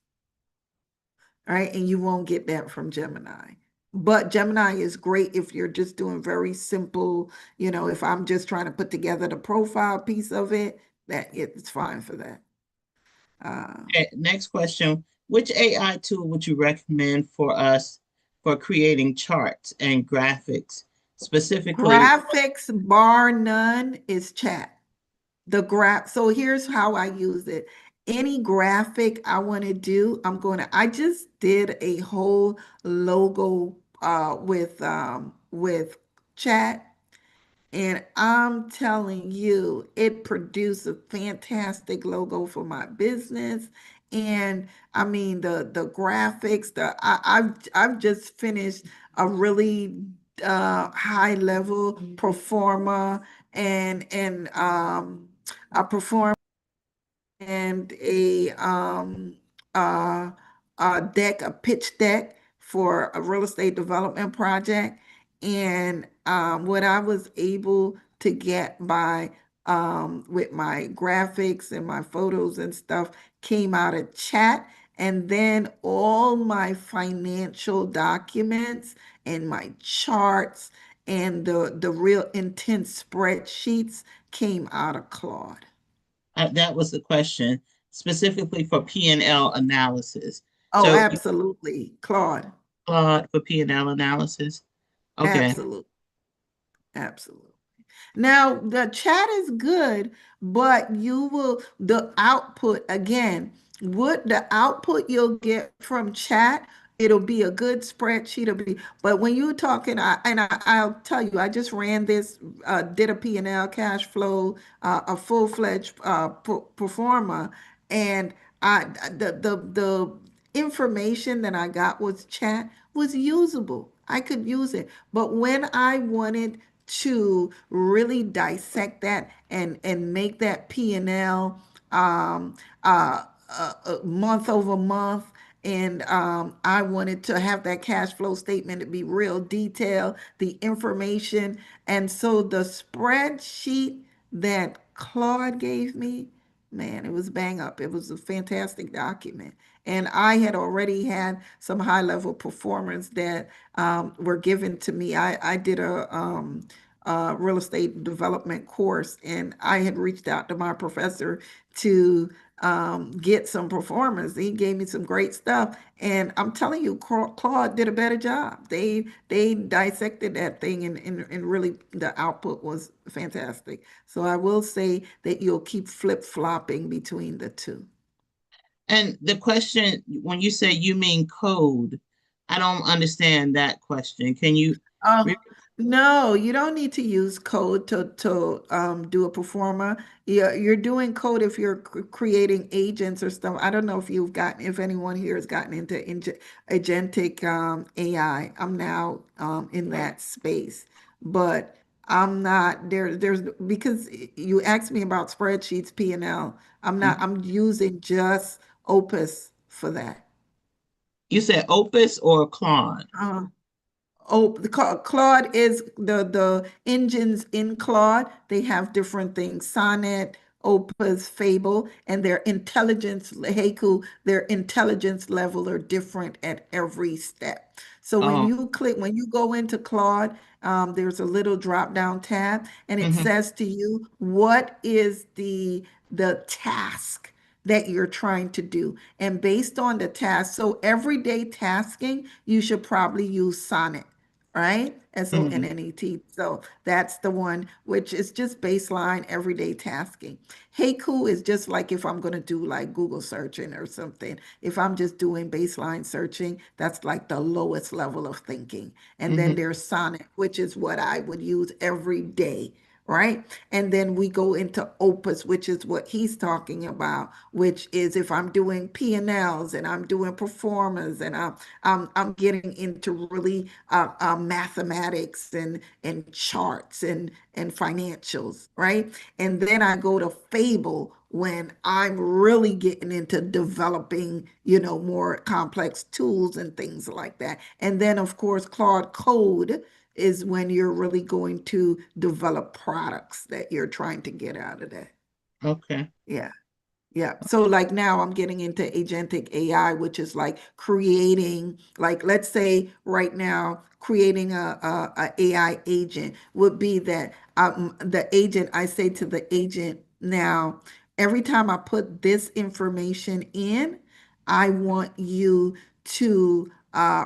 All right, and you won't get that from Gemini. But Gemini is great if you're just doing very simple, if I'm just trying to put together the profile piece of it, that it's fine for that. Okay, next question. Which AI tool would you recommend for us for creating charts and graphics, specifically? Graphics, bar none, is chat. So here's how I use it. any graphic I want to do, I just did a whole logo with chat. And I'm telling you, it produced a fantastic logo for my business. And I mean the graphics, I've just finished a really high level performer and a performer and uh, a pitch deck for a real estate development project. And what I was able to get by with my graphics and my photos and stuff came out of chat. And then all my financial documents and my charts and the real intense spreadsheets came out of Claude. That was the question specifically for P&L analysis. Oh, So absolutely, Claude. for P&L analysis. Okay. Absolutely. Absolutely. Now, the chat is good, but the output again, what the output you'll get from chat, it'll be a good spreadsheet. But when you're talking, I'll tell you, I just ran this, did a P&L cash flow, a full-fledged performer, and the information that I got was chat was usable. I could use it. But when I wanted to really dissect that and make that P&L month over month. And I wanted to have that cash flow statement to be real detailed, the information. And so the spreadsheet that Claude gave me, man, it was bang up. It was a fantastic document. And I had already had some high level performers that were given to me. I did a real estate development course, and I had reached out to my professor to get some performers. He gave me some great stuff, and I'm telling you, Claude did a better job. They dissected that thing, and really the output was fantastic. So I will say that you'll keep flip-flopping between the two. And the question, when you say you mean code, I don't understand that question. Can you? Oh, no, you don't need to use code to do a performer. You're doing code if you're creating agents or stuff. I don't know if anyone here has gotten into agentic AI. I'm now in that space, but I'm not there. Because you asked me about spreadsheets, P&L. I'm using just Opus for that. You said Opus or Claude? Uh, Oh, Claude is the engines in Claude. They have different things: Sonnet, Opus, Fable, and their intelligence, Haiku, their intelligence level are different at every step. So Oh, when you go into Claude, there's a little drop down tab, and it hmm. says to you, what is the task that you're trying to do? And based on the task, so everyday tasking, you should probably use Sonnet, right? Hmm. SONNET. So that's the one which is just baseline everyday tasking. Haiku is just like if I'm going to do like Google searching or something. If I'm just doing baseline searching, that's like the lowest level of thinking. And then Hmm. there's Sonnet, which is what I would use every day. Right. And then we go into Opus, which is what he's talking about, which is if I'm doing P&Ls and I'm doing performance and I'm getting into really mathematics and charts and financials, right? And then I go to Fable when I'm really getting into developing, more complex tools and things like that. And then, of course, Claude Code is when you're really going to develop products that you're trying to get out of that. Okay. Yeah. Yeah. So like now I'm getting into agentic AI, which is like creating, like let's say right now, creating a AI agent would be that the agent, I say to the agent now, every time I put this information in, I want you to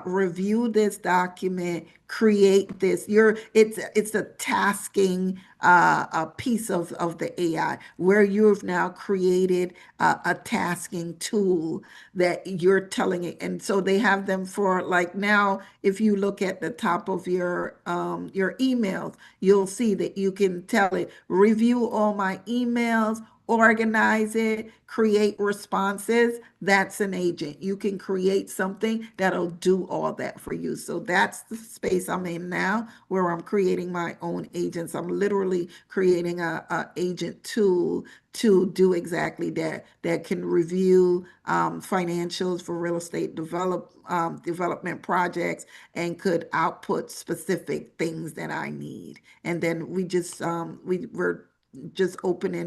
review this document, create this. It's a tasking a piece of the AI where you've now created a tasking tool that you're telling it. And so they have them for, like, now, if you look at the top of your emails, you'll see that you can tell it, review all my emails, organize it, create responses. That's an agent. You can create something that'll do all that for you. So that's the space I'm in now, where I'm creating my own agents. I'm literally creating a agent tool to do exactly that, that can review financials for real estate development projects, and could output specific things that I need. And then we're just opening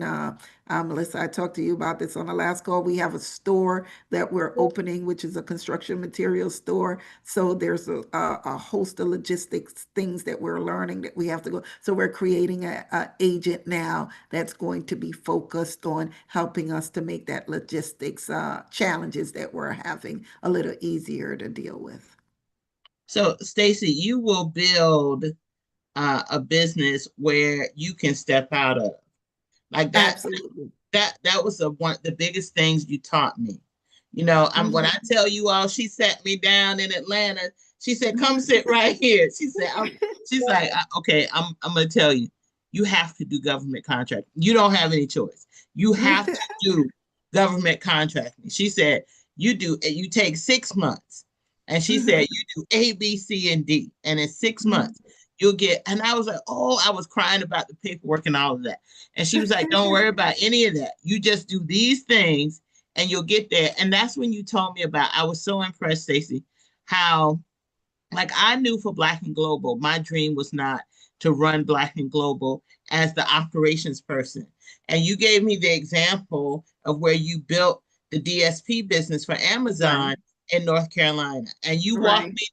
Melissa, I talked to you about this on the last call. We have a store that we're opening, which is a construction material store. So there's a host of logistics things that we're learning that we have to go. So we're creating a agent now that's going to be focused on helping us to make that logistics challenges that we're having a little easier to deal with. So, Stacy, you will build a business where you can step out of. Like that, Absolutely. that was one of the biggest things you taught me. You know, when I tell you all, she sat me down in Atlanta. She said, "Come sit right here." She said, "She's like, okay, I'm gonna tell you, you have to do government contracting. You don't have any choice. You have to do government contracting." She said, You take 6 months," and she said, "You do A, B, C, and D, and in 6 months." You'll get, and I was like, oh, I was crying about the paperwork and all of that. And she was like, don't worry about any of that. You just do these things and you'll get there. And that's when you told me about, I was so impressed, Stacey, how, like, I knew for Black and Global, my dream was not to run Black and Global as the operations person. And you gave me the example of where you built the DSP business for Amazon Right. in North Carolina. And you walked Right. me,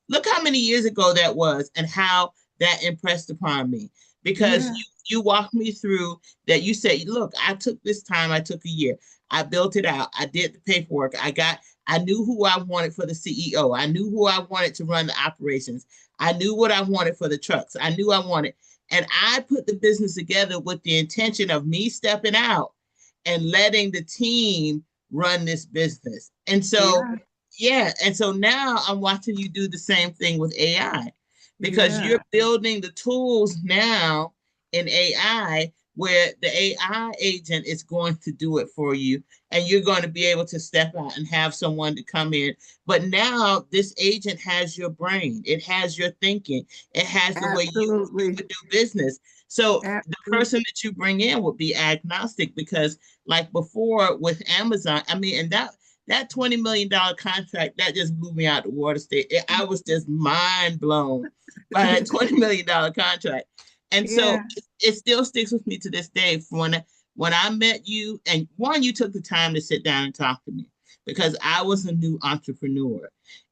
look how many years ago that was and how that impressed upon me. Because Yeah. you walked me through that. You said, look, I took this time, I took a year. I built it out. I did the paperwork. I knew who I wanted for the CEO. I knew who I wanted to run the operations. I knew what I wanted for the trucks. I knew I wanted, and I put the business together with the intention of me stepping out and letting the team run this business. And so, Yeah. yeah. And so now I'm watching you do the same thing with AI, because Yeah. you're building the tools now in AI where the AI agent is going to do it for you, and you're going to be able to step out and have someone to come in. But now this agent has your brain, it has your thinking, it has the way you Absolutely. would do business. So the Absolutely. person that you bring in would be agnostic, because like before with Amazon, I mean, and that $20 million contract, that just blew me out the water state. I was just mind blown by that $20 million contract. And so Yeah. it still sticks with me to this day. When I met you, and one, you took the time to sit down and talk to me because I was a new entrepreneur.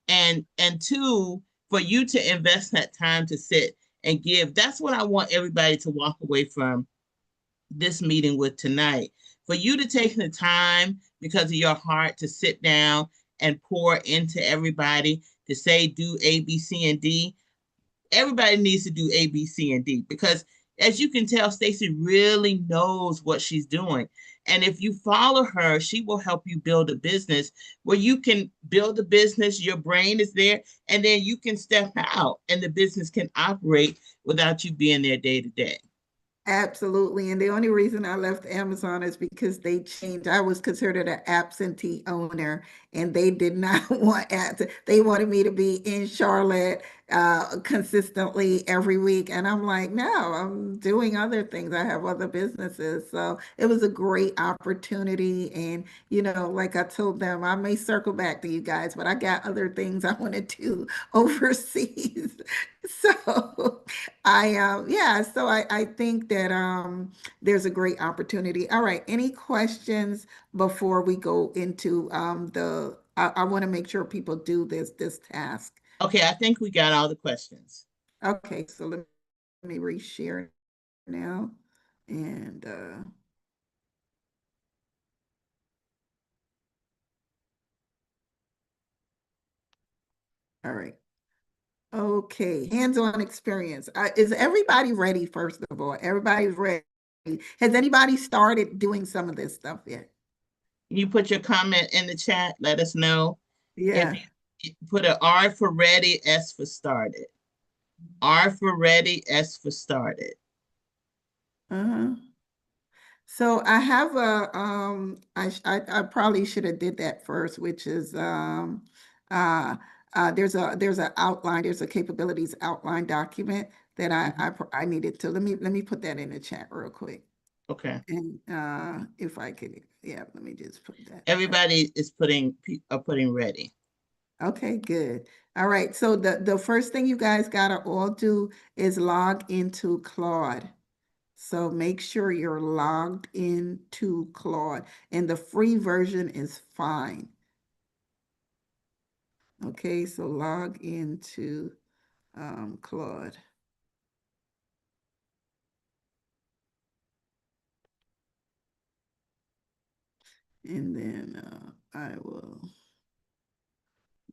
And two, for you to invest that time to sit and give, that's what I want everybody to walk away from this meeting with tonight. For you to take the time because of your heart to sit down and pour into everybody to say, do A, B, C, and D. Everybody needs to do A, B, C, and D, because as you can tell, Stacy really knows what she's doing. And if you follow her, she will help you build a business where you can build a business, your brain is there, and then you can step out and the business can operate without you being there day to day. Absolutely. And the only reason I left Amazon is because they changed. I was considered an absentee owner, and they did not they wanted me to be in Charlotte consistently every week. And I'm like, no, I'm doing other things. I have other businesses. So it was a great opportunity. And, like I told them, I may circle back to you guys, but I got other things I want to do overseas. So I think that there's a great opportunity. All right, any questions before we go into I want to make sure people do this task. Okay, I think we got all the questions. Okay, so let me reshare now. And All right. Okay, hands-on experience. Is everybody ready, first of all? Everybody's ready. Has anybody started doing some of this stuff yet? You put your comment in the chat. Let us know. If Yeah. you put an R for ready, S for started. R for ready, S for started. Uh-huh. So I have a I probably should have did that first, which is uh there's a outline, there's a capabilities outline document that I needed to let me put that in the chat real quick. Okay. And if I could, yeah, let me just put that. Everybody is putting ready. Okay, good. All right. So the first thing you guys gotta all do is log into Claude. So make sure you're logged into Claude, and the free version is fine. Okay, so log into Claude. And then I will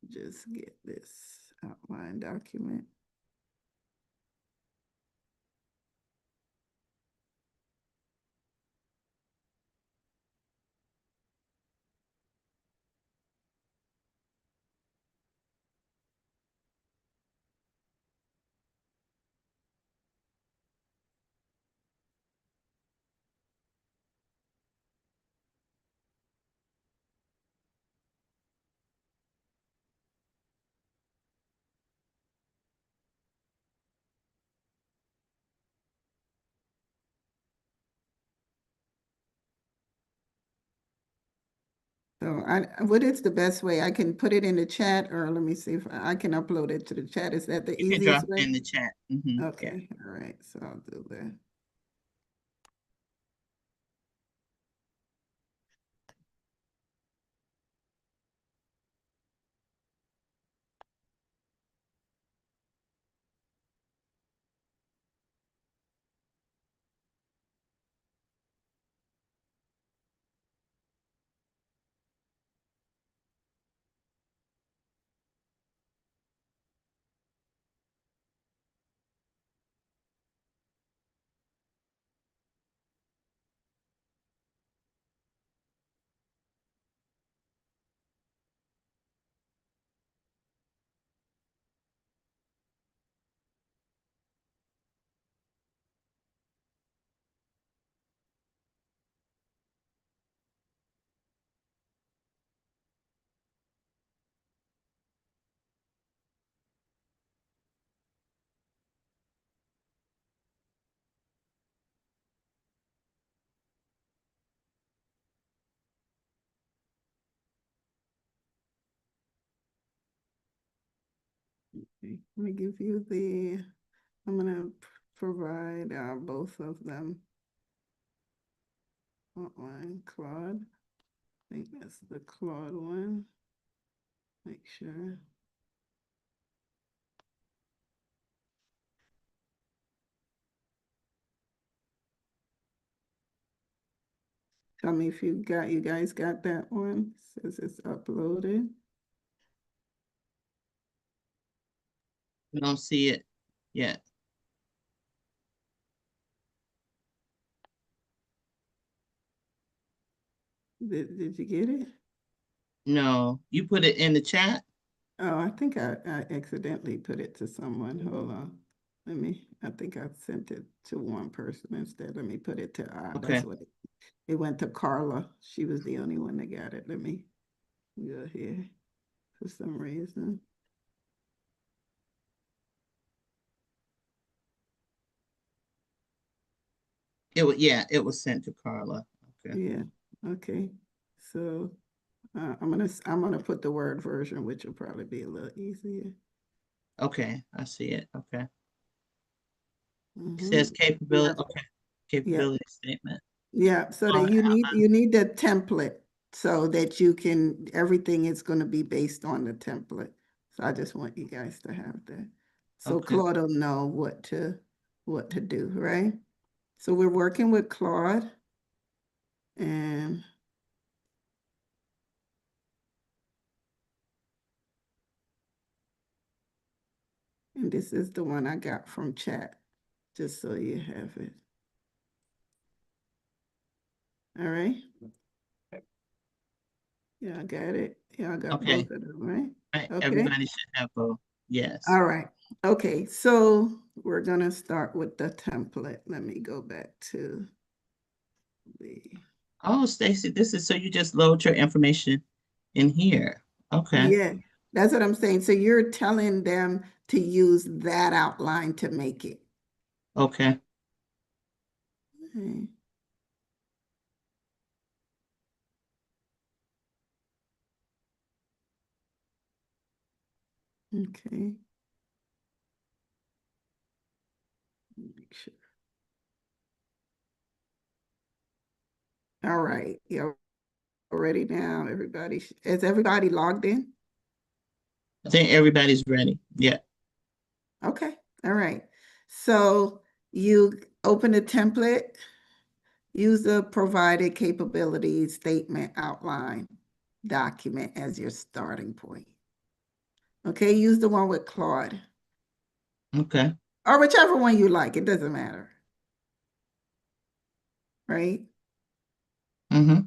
just get this outline document. So what is the best way? I can put it in the chat, or let me see if I can upload it to the chat. Is that the You can drop easiest it way? in the chat. Okay, yeah. All right, so I'll do that. Okay, let me give you I'm gonna provide both of them. Outline Claude. I think that's the Claude one. Make sure. Tell me if you guys got that one. Says it's uploaded. We don't see it yet. Did you get it? No, you put it in the chat. Oh, I think I accidentally put it to someone. Hold on. I think I sent it to one person instead. Let me put it to, Okay. that's what it went to Carla. She was the only one that got it. Let me go here for some reason. It was sent to Carla. Okay. Yeah, okay. So I'm gonna put the Word version, which will probably be a little easier. Okay, I see it. Okay. It says Mhm. capability. Yeah. Okay. Yeah, Capability statement. yeah. So that you need the template so that you can, everything is going to be based on the template. So I just want you guys to have that. So Okay. Claude will know what to do, right? So we're working with Claude, and this is the one I got from chat, just so you have it. All right. Yeah, I got it. Yeah, I got Okay. both of them, right? Right. Okay. Everybody should have both. Yes. All right. Okay, so we're gonna start with the template. Let me go back to the. Oh, Stacy, this is so you just load your information in here. Okay. Yeah, that's what I'm saying. So you're telling them to use that outline to make it. Okay. Okay. Okay. Make sure. All right. You're ready now, everybody. Is everybody logged in? I think everybody's ready. Yeah. Okay. All right. So you open the template, use the provided capability statement outline document as your starting point. Okay. Use the one with Claude Okay. or whichever one you like. It doesn't matter. Right. Mm-hmm.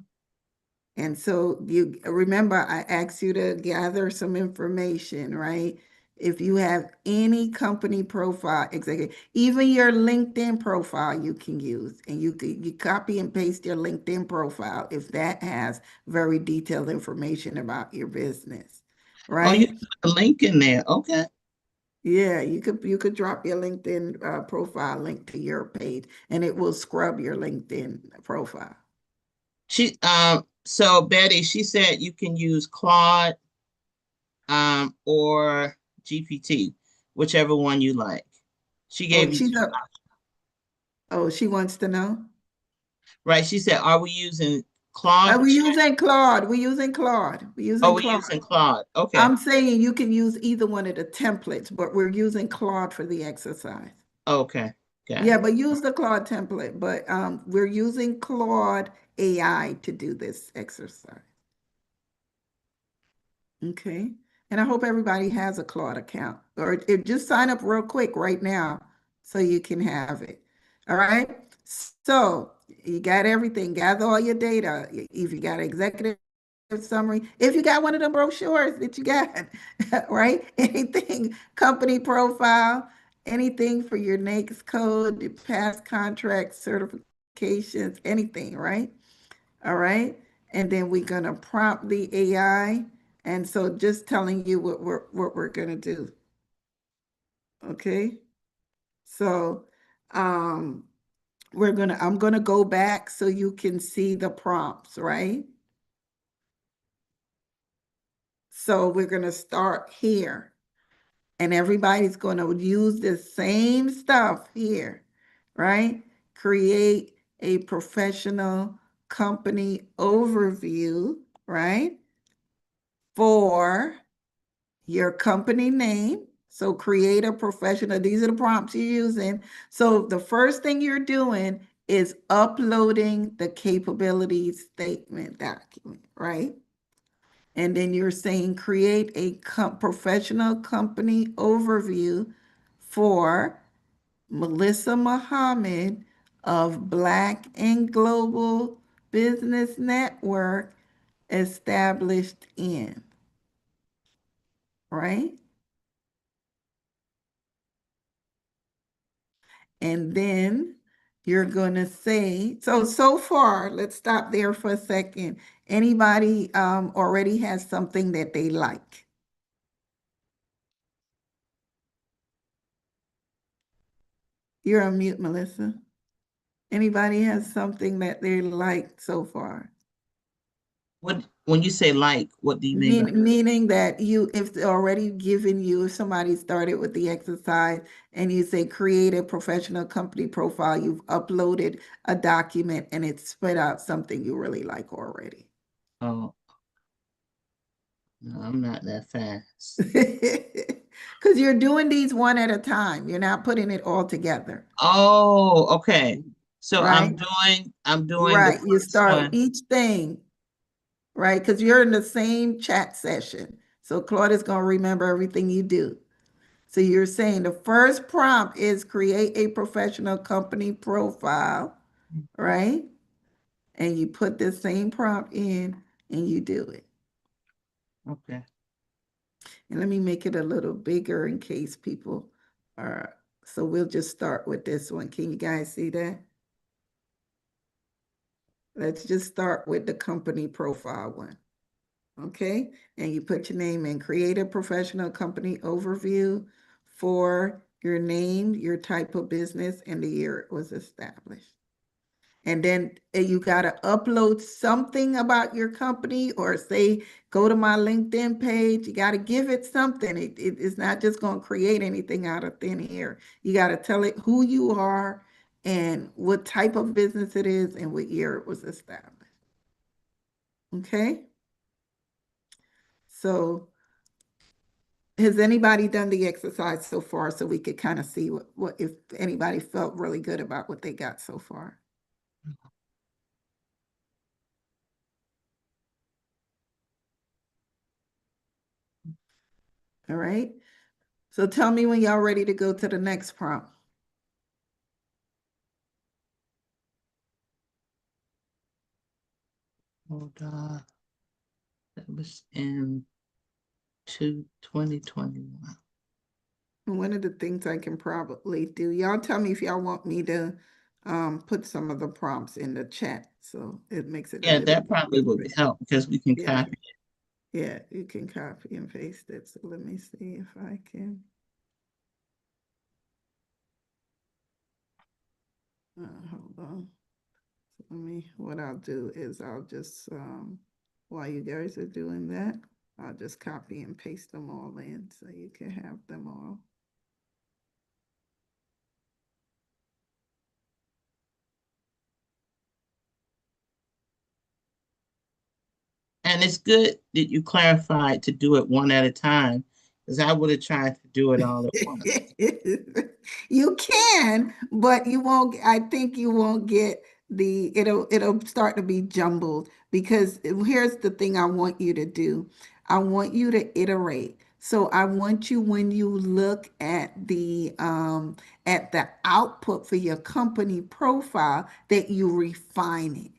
And so you remember I asked you to gather some information, right? If you have any company profile, executive, even your LinkedIn profile you can use, and you copy and paste your LinkedIn profile if that has very detailed information about your business, Oh, you right? put a link in there. Okay. Yeah, you could drop your LinkedIn profile link to your page, and it will scrub your LinkedIn profile. So Betty, she said you can use Claude or GPT, whichever one you like. She Oh, gave you two. she wants to know. Right. She said, are we using Claude? We're using Claude. We're using Claude. We're Oh, using we're Claude. using Claude. Okay. I'm saying you can use either one of the templates, but we're using Claude for the exercise. Okay. Got Yeah, it. but use the Claude template. But we're using Claude AI to do this exercise. Okay. And I hope everybody has a Claude account, or just sign up real quick right now so you can have it. All right. So you got everything, gather all your data. If you got executive summary, if you got one of the brochures that you got, right? Anything, company profile, anything for your NAICS code, your past contracts, certifications, anything, right? All right. And then we're gonna prompt the AI. And so just telling you what we're gonna do. Okay. So I'm gonna go back so you can see the prompts, right? So we're gonna start here. And everybody's gonna use the same stuff here, right? Create a professional company overview, right? For your company name. So create a professional, these are the prompts you're using. So the first thing you're doing is uploading the capability statement document, right? And then you're saying create a professional company overview for Melissa Muhammad of Black and Global Business Network established in, right? And then you're going to say, so far, let's stop there for a second. Anybody already has something that they like? You're on mute, Melissa. Anybody has something that they like so far? When you say like, what do you mean by that? Meaning that if they're already given you, if somebody started with the exercise and you say create a professional company profile, you've uploaded a document and it spit out something you really like already. Oh, no, I'm not that fast. Because you're doing these one at a time. You're not putting it all together. Oh, okay. So Right? I'm doing the Right. You first start one. each thing, right? Because you're in the same chat session. So Claude is going to remember everything you do. So you're saying the first prompt is create a professional company profile, right? And you put the same prompt in and you do it. Okay. And let me make it a little bigger in case people are, so we'll just start with this one. Can you guys see that? Let's just start with the company profile one. Okay, and you put your name in, create a professional company overview for your name, your type of business, and the year it was established. And then you got to upload something about your company, or say, go to my LinkedIn page. You got to give it something. It's not just going to create anything out of thin air. You got to tell it who you are and what type of business it is and what year it was established. Okay. So has anybody done the exercise so far, so we could kind of see what if anybody felt really good about what they got so far? All right. So tell me when y'all ready to go to the next prompt. Hold on. That was in 2021. And one of the things I can probably do, y'all tell me if y'all want me to put some of the prompts in the chat, so it makes it a Yeah, little that probably would easier. help because we can Yeah. copy it. Yeah, you can copy and paste it. So let me see if I can. Hold on. So what I'll do is I'll just, while you guys are doing that, I'll just copy and paste them all in so you can have them all. And it's good that you clarified to do it one at a time, because I would have tried to do it all at once. You can, but you won't, I think you won't get it'll start to be jumbled, because here's the thing I want you to do. I want you to iterate. So I want you, when you look at the output for your company profile, that you refine it,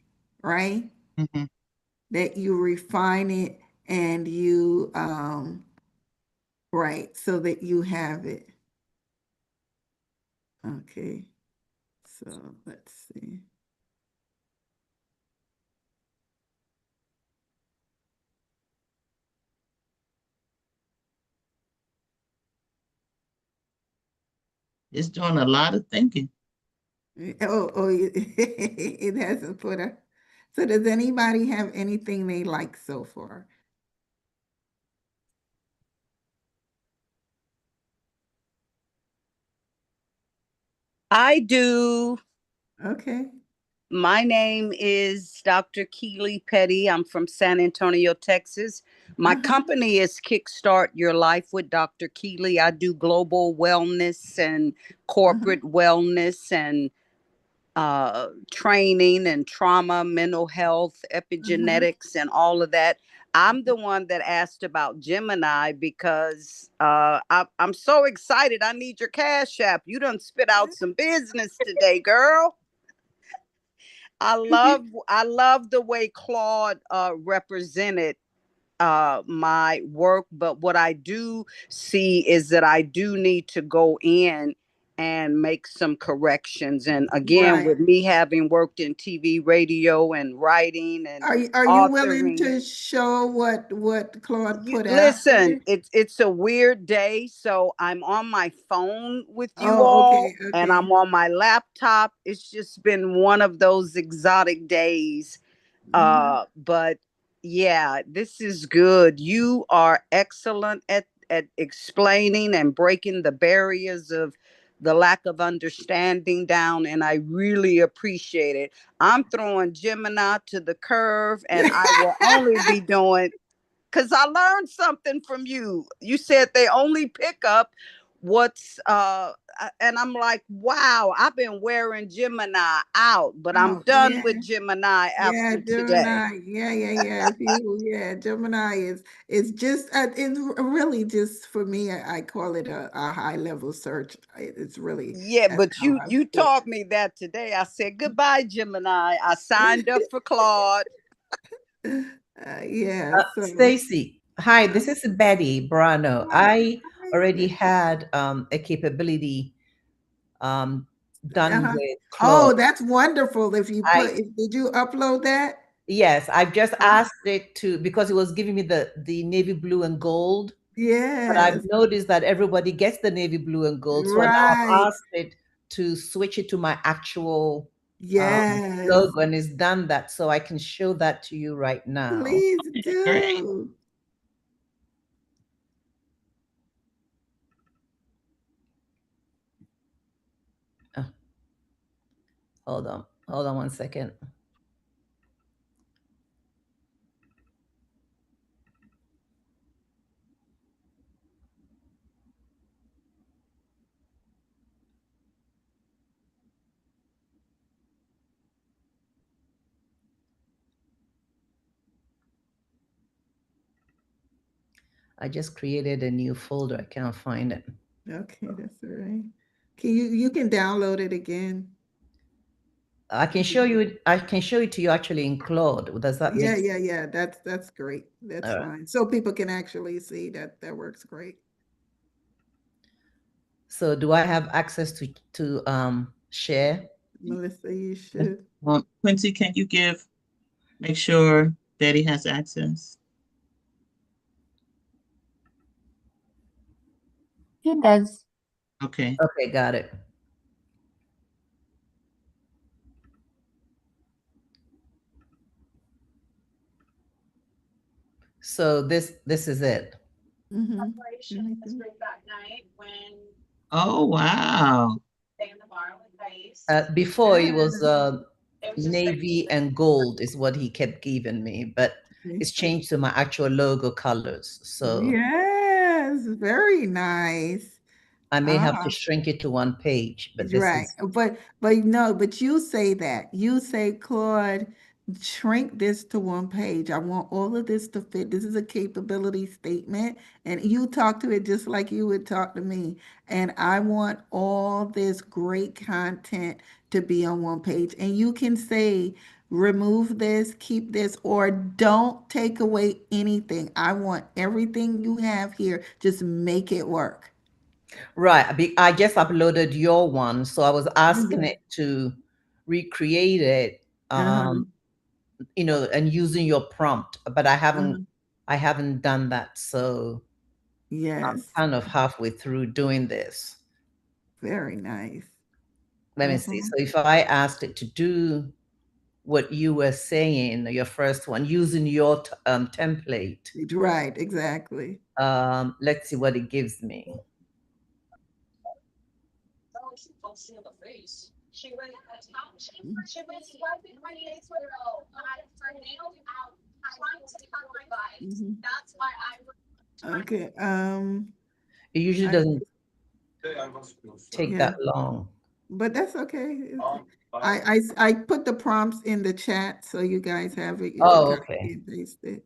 right? Mhm. That you refine it and you right, so that you have it. Okay, so let's see. It's doing a lot of thinking. Oh, it hasn't put a. So does anybody have anything they like so far? I do. Okay. My name is Dr. Keely Petty. I'm from San Antonio, Texas. My company is Kickstart Your Life with Dr. Keely. I do global wellness and corporate wellness and training and trauma, mental health, epigenetics, and all of that. I'm the one that asked about Gemini because I'm so excited. I need your Cash App. You done spit out some business today, girl. I love the way Claude represented my work, but what I do see is that I do need to go in and make some corrections. And again, Right. with me having worked in TV, radio, and writing and Are you willing authoring, to show what Claude put out listen, there? it's a weird day, so I'm on my phone with you Oh, okay, all, and okay. I'm on my laptop. It's just been one of those exotic days. But yeah, this is good. You are excellent at explaining and breaking the barriers of the lack of understanding down, and I really appreciate it. I'm throwing Gemini to the curve, and I will only be doing, because I learned something from you. You said they only pick up what's and I'm like, wow, I've been wearing Gemini out, but I'm Oh, done yeah. with Gemini Yeah, after today. Gemini. Yeah. Gemini is just it's really just for me. I call it a high level search. It's really Yeah, that's but how you I you feel. taught me that today. I said goodbye, Gemini. I signed up for Claude. Yeah. So Stacy, hi, this is Betty Brano. hi, I hi, already Betty. had a capability um, done Uh-huh. with Claude. Oh, that's wonderful. If you I did you upload that? Yes, I've just asked it to because it was giving me the navy blue and gold, but I've Yes. noticed that everybody gets the navy blue and gold. So now I've Right. asked it to switch it to my actual Yes. logo, and it's done that. So I can show that to you right now. Please Great. do. Uh, hold on 1 second. I just created a new folder. I can't find it. Okay, that's all right. You can download it again? I can show you. I can show it to you actually in Claude. Does that make sense? Yeah. That's great. That's All right. fine. So people can actually see that that works great. So do I have access to share? Melissa, you should. Quincy, can you make sure Betty has access? It does. Okay. Okay, got it. So this is it. Mm-hmm. Oh, wow. Before it was navy and gold is what he kept giving me, but it's changed to my actual logo colors. So Yes, very nice. I may have to Uh-huh. shrink it to one page, but this Right. is But no, but you say that. You say, Claude, shrink this to one page. I want all of this to fit. This is a capability statement. And you talk to it just like you would talk to me. And I want all this great content to be on one page. And you can say, remove this, keep this, or don't take away anything. I want everything you have here. Just make it work. right. I just uploaded your one, so I was asking Mhm. it to recreate it, Uh-huh. and using your prompt, but Uh-huh. I haven't done that. So I'm Yes. kind of halfway through doing this. Very nice. Let me see. Uh-huh. So if I asked it to do what you were saying, your first one, using your template, Right, exactly. let's see what it gives me. Mhm. Okay. It usually I doesn't take yeah, that long. but that's okay. I put the prompts in the chat so you guys have it. You can Oh, copy okay. and paste it.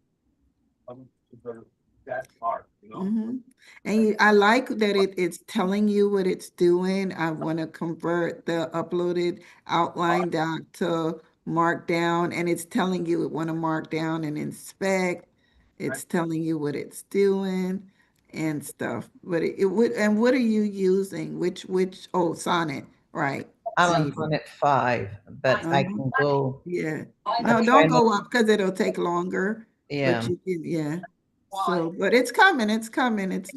Mm-hmm. And I like that it's telling you what it's doing. I want to convert the uploaded outline doc to markdown, and it's telling you it want to mark down and inspect. It's telling you what it's doing and stuff. But it would, and what are you using? Oh, Sonnet, right? I'm on Native. Sonnet 5, but I Uh-huh. can go. Yeah. I No, try don't not. go up because it'll take longer, but Yeah. you can, yeah. So, but it's coming, it's coming, it's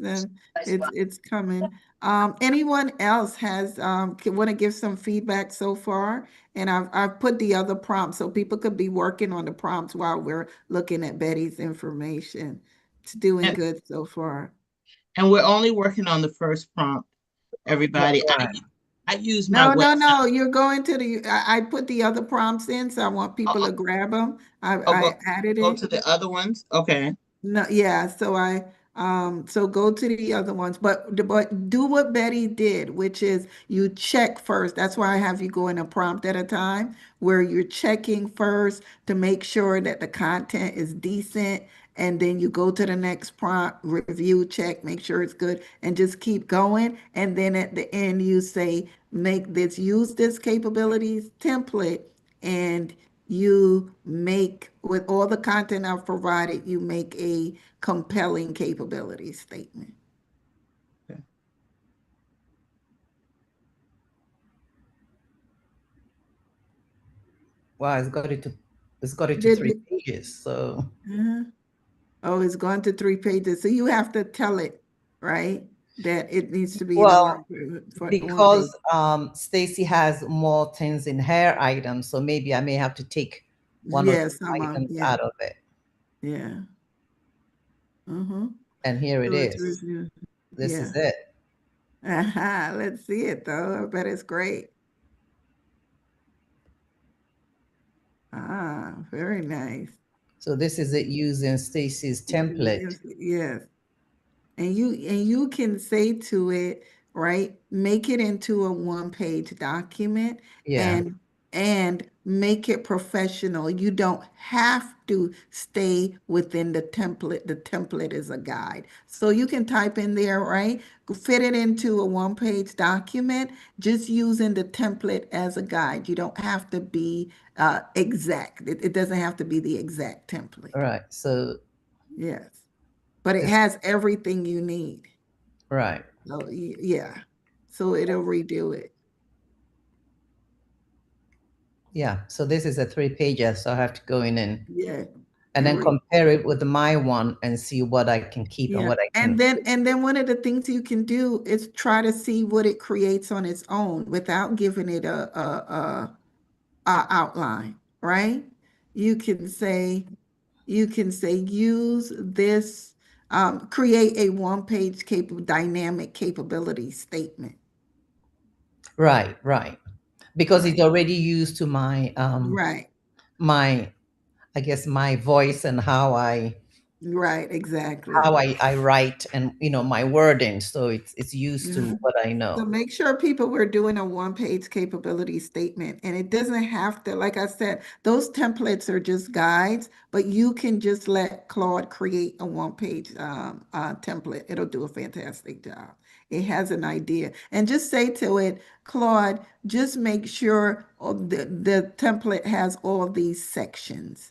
coming. Anyone else has, want to give some feedback so far? And I've put the other prompts so people could be working on the prompts while we're looking at Betty's information. It's doing And, good so far. and we're only working on the first prompt, everybody. Right. I use my website. No, you're going to I put the other prompts in, so I want people Oh, to grab them. oh, I added go it. to the other ones. Okay. No, yeah, so So go to the other ones, but do what Betty did, which is you check first. That's why I have you go in a prompt at a time, where you're checking first to make sure that the content is decent, and then you go to the next prompt, review, check, make sure it's good, and just keep going. And then at the end, you say, use this capabilities template, and you make, with all the content I've provided, you make a compelling capability statement. Okay. Wow, it's got it to Did 3 pages. So oh, it's gone to 3 pages. So you have to tell it, right? That it needs to be in a well, one page. because Stacy has more things in her items, so maybe I may have to take one or Yeah, two items yeah, out of it. yeah. Mm-hmm. And here it So it's is. review. This Yeah. is it. Let's see it though. I bet it's great. Very nice. So this is it using Stacy's template. Yes. And you can say to it, right, make it into a one-page document, Yeah. and make it professional. You don't have to stay within the template. The template is a guide. So you can type in there, right? Fit it into a one-page document, just using the template as a guide. You don't have to be exact. It doesn't have to be the exact template. All right. So Yes. But it has everything you need. right. So yeah. So it'll redo it. Yeah. So this is a 3-pager. So I have to go in Yeah. and then compare it with my one and see what I can keep and what I can. And then one of the things you can do is try to see what it creates on its own without giving it a outline, right? You can say use this, create a one-page dynamic capability statement. Right. Because Right. it's already used to my Right. my I guess my voice and how I Exactly. write and my wording. So it's used to what I know. So make sure people were doing a one-page capability statement, and it doesn't have to, like I said, those templates are just guides, but you can just let Claude create a one-page template. It'll do a fantastic job. It has an idea, and just say to it, Claude, just make sure the template has all these sections.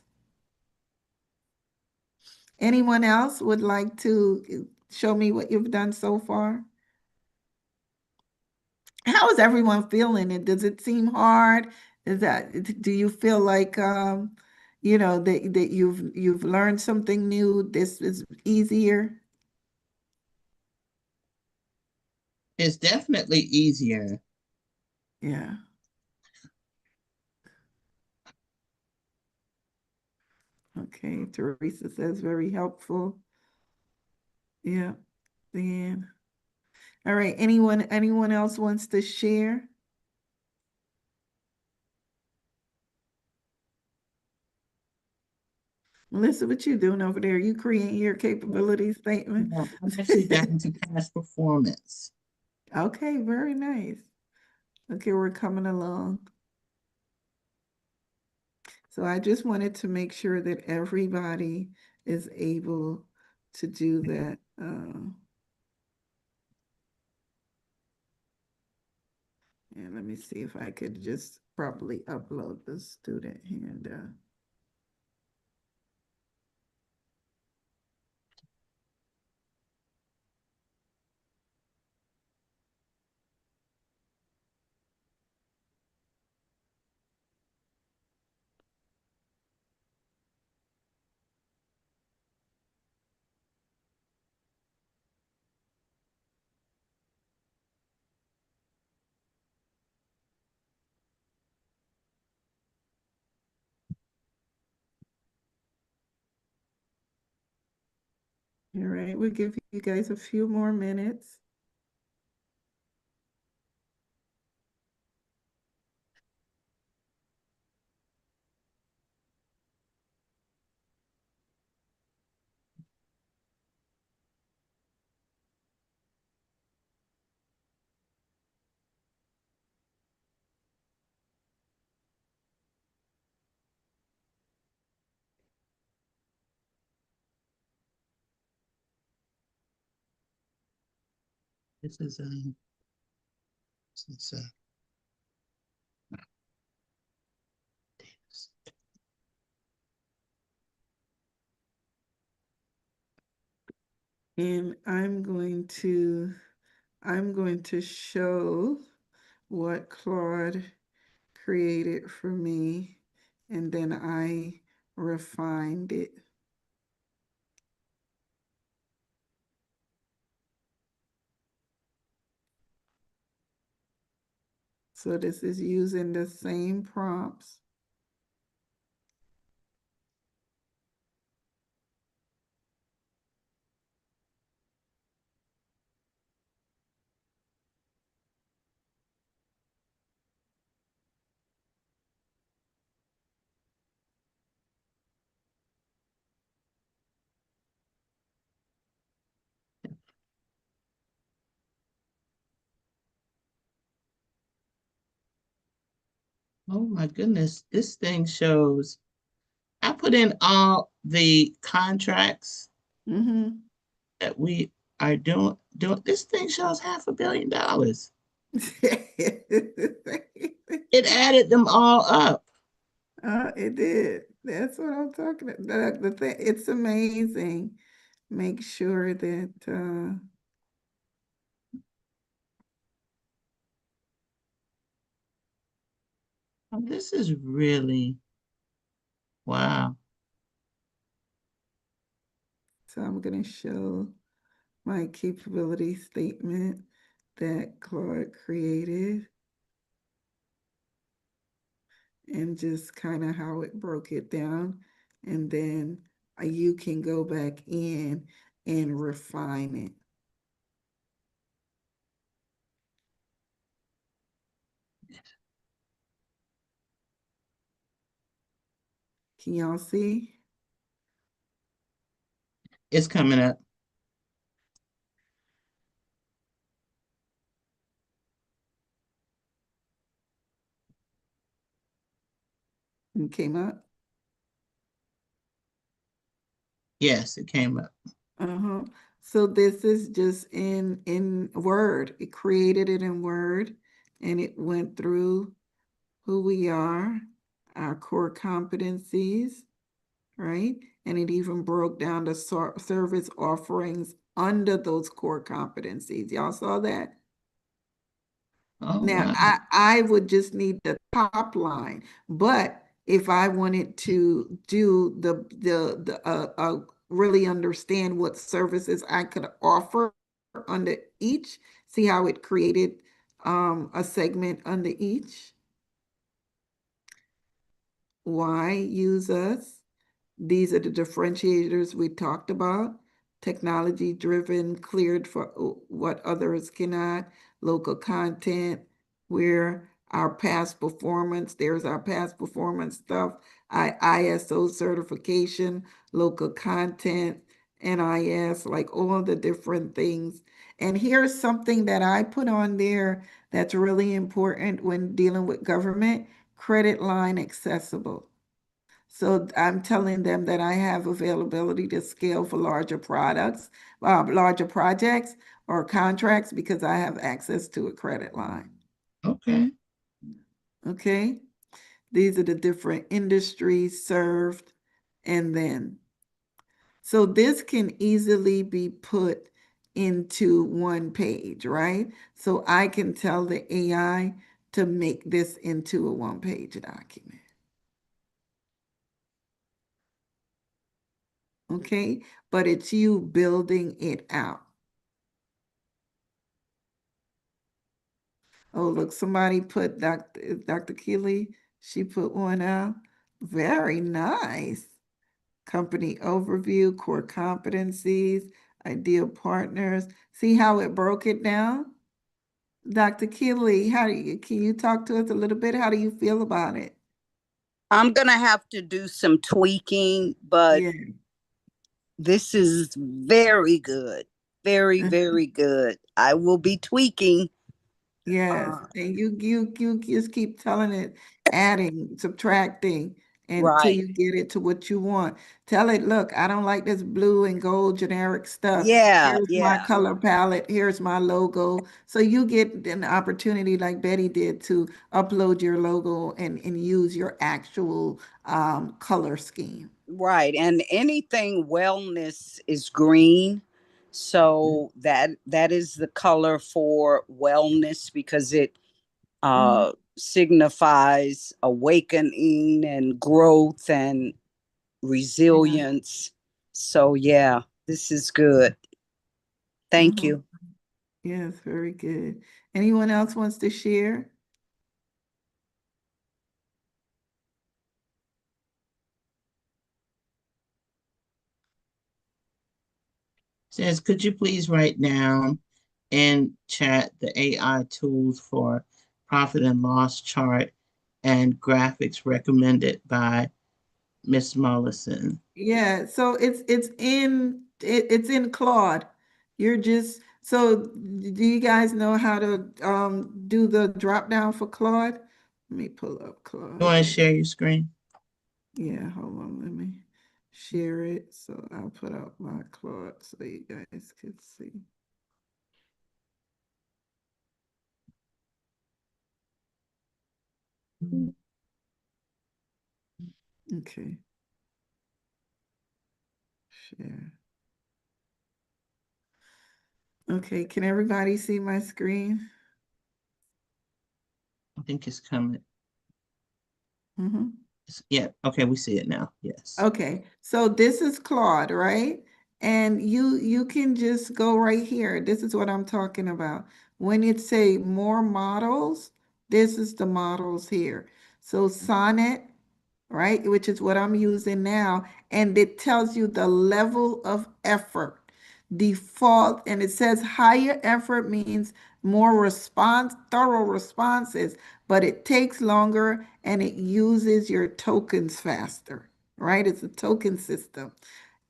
Anyone else would like to show me what you've done so far? How is everyone feeling? And does it seem hard? Do you feel like that you've learned something new? This is easier? It's definitely easier. Yeah. Okay, Teresa says very helpful. Yeah. Then all right, anyone else wants to share? Melissa, what you doing over there? You creating your capability statement? I'm actually down to past performance. Okay, very nice. Okay, we're coming along. So I just wanted to make sure that everybody is able to do that. And let me see if I could just properly upload the student handout. All right, we'll give you guys a few more minutes. This is And I'm going to show what Claude created for me, and then I refined it. So this is using the same prompts. oh my goodness, this thing shows. I put in all the contracts that we are doing. This thing shows $500 million. It added them all up. It did. That's what I'm talking about. The thing, it's amazing. Make sure that Oh, this is really, wow. so I'm going to show my capability statement that Claude created, and just kind of how it broke it down. And then you can go back in and refine it. Can y'all see? It's coming up. It came up? Yes, it came up. So this is just in Word. It created it in Word, and it went through who we are, our core competencies, right? And it even broke down the service offerings under those core competencies. Y'all saw that? Oh, Now, wow. I would just need the top line, but if I wanted to do really understand what services I could offer under each, see how it created a segment under each. Why use us? These are the differentiators we talked about. Technology driven, cleared for what others cannot, local content, where our past performance, there's our past performance stuff, ISO certification, local content, NIS, like all the different things. And here's something that I put on there that's really important when dealing with government: credit line accessible. So I'm telling them that I have availability to scale for larger products, larger projects or contracts, because I have access to a credit line. Okay. Okay. These are the different industries served. And then, so this can easily be put into one page, right? So I can tell the AI to make this into a one-page document. Okay, but it's you building it out. Oh, look, somebody put Dr. Keeley, she put one out. Very nice. Company overview, core competencies, ideal partners. See how it broke it down? Dr. Keeley, can you talk to us a little bit? How do you feel about it? I'm going to have to do some tweaking, but Yeah. this is very good. Very, very good. I will be tweaking. Yes, and you just keep telling it, adding, subtracting, and till Right. you get it to what you want. Tell it, look, I don't like this blue and gold generic stuff. Yeah, Here's my yeah. color palette. Here's my logo. So you get an opportunity like Betty did to upload your logo and use your actual color scheme. Right. And anything wellness is green. So that is the color for wellness because it signifies awakening and growth and resilience. So yeah, this is good. Thank Mhm. you. Yes, very good. Anyone else wants to share? Says, could you please write down in chat the AI tools for profit and loss chart and graphics recommended by Miss Mollison? Yeah, so it's in Claude. You're just so do you guys know how to do the drop down for Claude? Let me pull up You Claude. want to share your screen? Yeah, hold on, let me share it. So I'll put up my Claude so you guys can see. Okay. Share. Okay, can everybody see my screen? I think it's coming. Mm-hmm. Yeah, okay, we see it now. Yes. Okay, so this is Claude, right? And you can just go right here. This is what I'm talking about. When it say more models, this is the models here. So Sonnet, right, which is what I'm using now, and it tells you the level of effort. Default, and it says higher effort means more response, thorough responses, but it takes longer and it uses your tokens faster, right? It's a token system.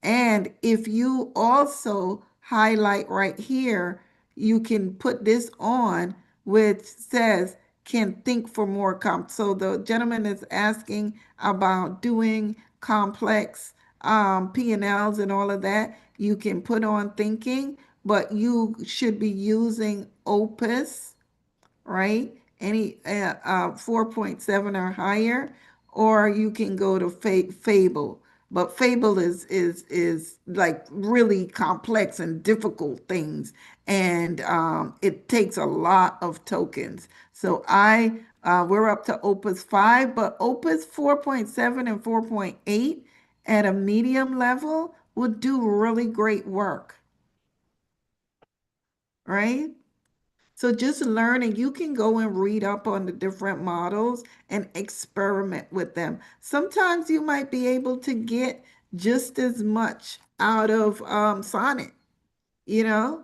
And if you also highlight right here, you can put this on, which says can think for more so the gentleman is asking about doing complex P&Ls and all of that. You can put on thinking, but you should be using Opus, right? Any 4.7 or higher, or you can go to Fable. But Fable is like really complex and difficult things, and it takes a lot of tokens. So we're up to Opus 5, but Opus 4.7 and 4.8 at a medium level would do really great work, right? So just learning, you can go and read up on the different models and experiment with them. Sometimes you might be able to get just as much out of Sonnet, you know?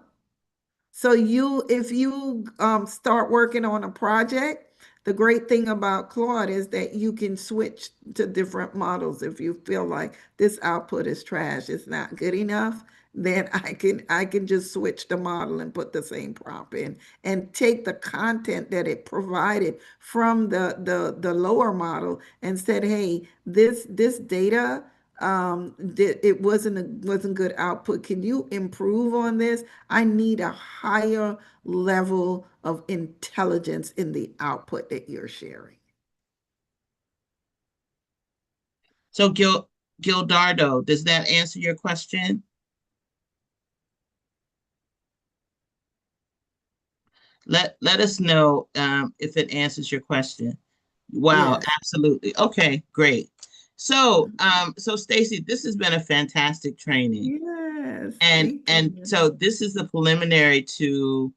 So if you start working on a project, the great thing about Claude is that you can switch to different models. If you feel like this output is trash, it's not good enough, then I can just switch the model and put the same prompt in and take the content that it provided from the lower model and said, hey, this data it wasn't good output. Can you improve on this? I need a higher level of intelligence in the output that you're sharing. So Gildardo, does that answer your question? Let us know if it answers your question. Wow, Yes. absolutely. Okay, great. So Stacy, this has been a fantastic training. Yes. And Thank and you. so this is the preliminary to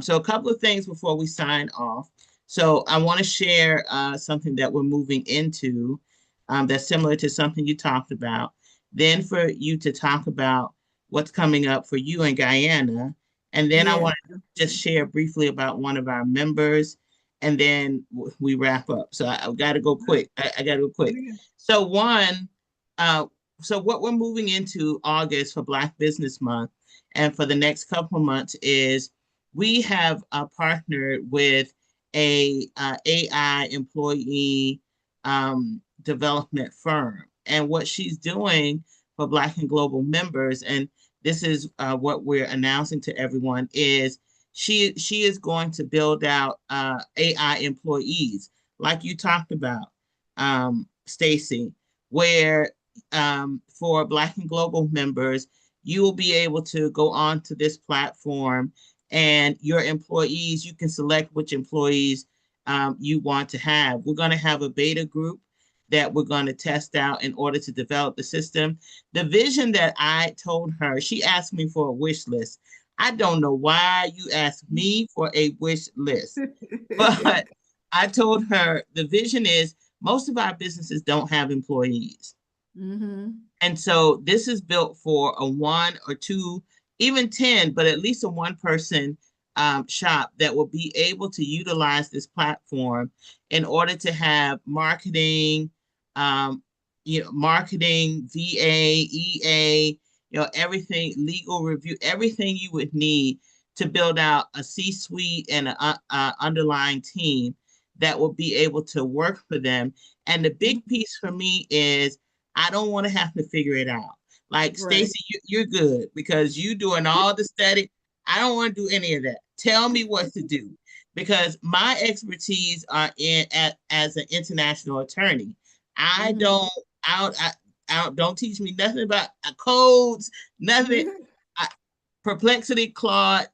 so a couple of things before we sign off. So I want to share something that we're moving into that's similar to something you talked about. Then for you to talk about what's coming up for you in Guyana. And then I Yeah. want to just share briefly about one of our members, and then we wrap up. So I got to go quick. I got to go quick. So uh, so what we're moving into August for Black Business Month and for the next couple of months is we have partnered with a AI employee development firm. And what she's doing for Black and Global members, and this is what we're announcing to everyone, is she is going to build out AI employees, like you talked about, Stacy, where for Black and Global members, you will be able to go on to this platform, and your employees, you can select which employees you want to have. We're going to have a beta group that we're going to test out in order to develop the system. The vision that I told her, she asked me for a wish list. I don't know why you asked me for a wish list, but I told her the vision is most of our businesses don't have employees. Mm-hmm. And so this is built for a 1 or 2, even 10, but at least a one person shop that will be able to utilize this platform in order to have marketing, um, marketing, VA, EA, everything, legal review, everything you would need to build out a C-suite and an underlying team that will be able to work for them. And the big piece for me is I don't want to have to figure it out. Like Right. Stacy, you're good because you doing all the study. I don't want to do any of that. Tell me what to do because my expertise are as an international attorney. I Mhm. don't don't teach me nothing about codes, nothing. I, Perplexity, Claude,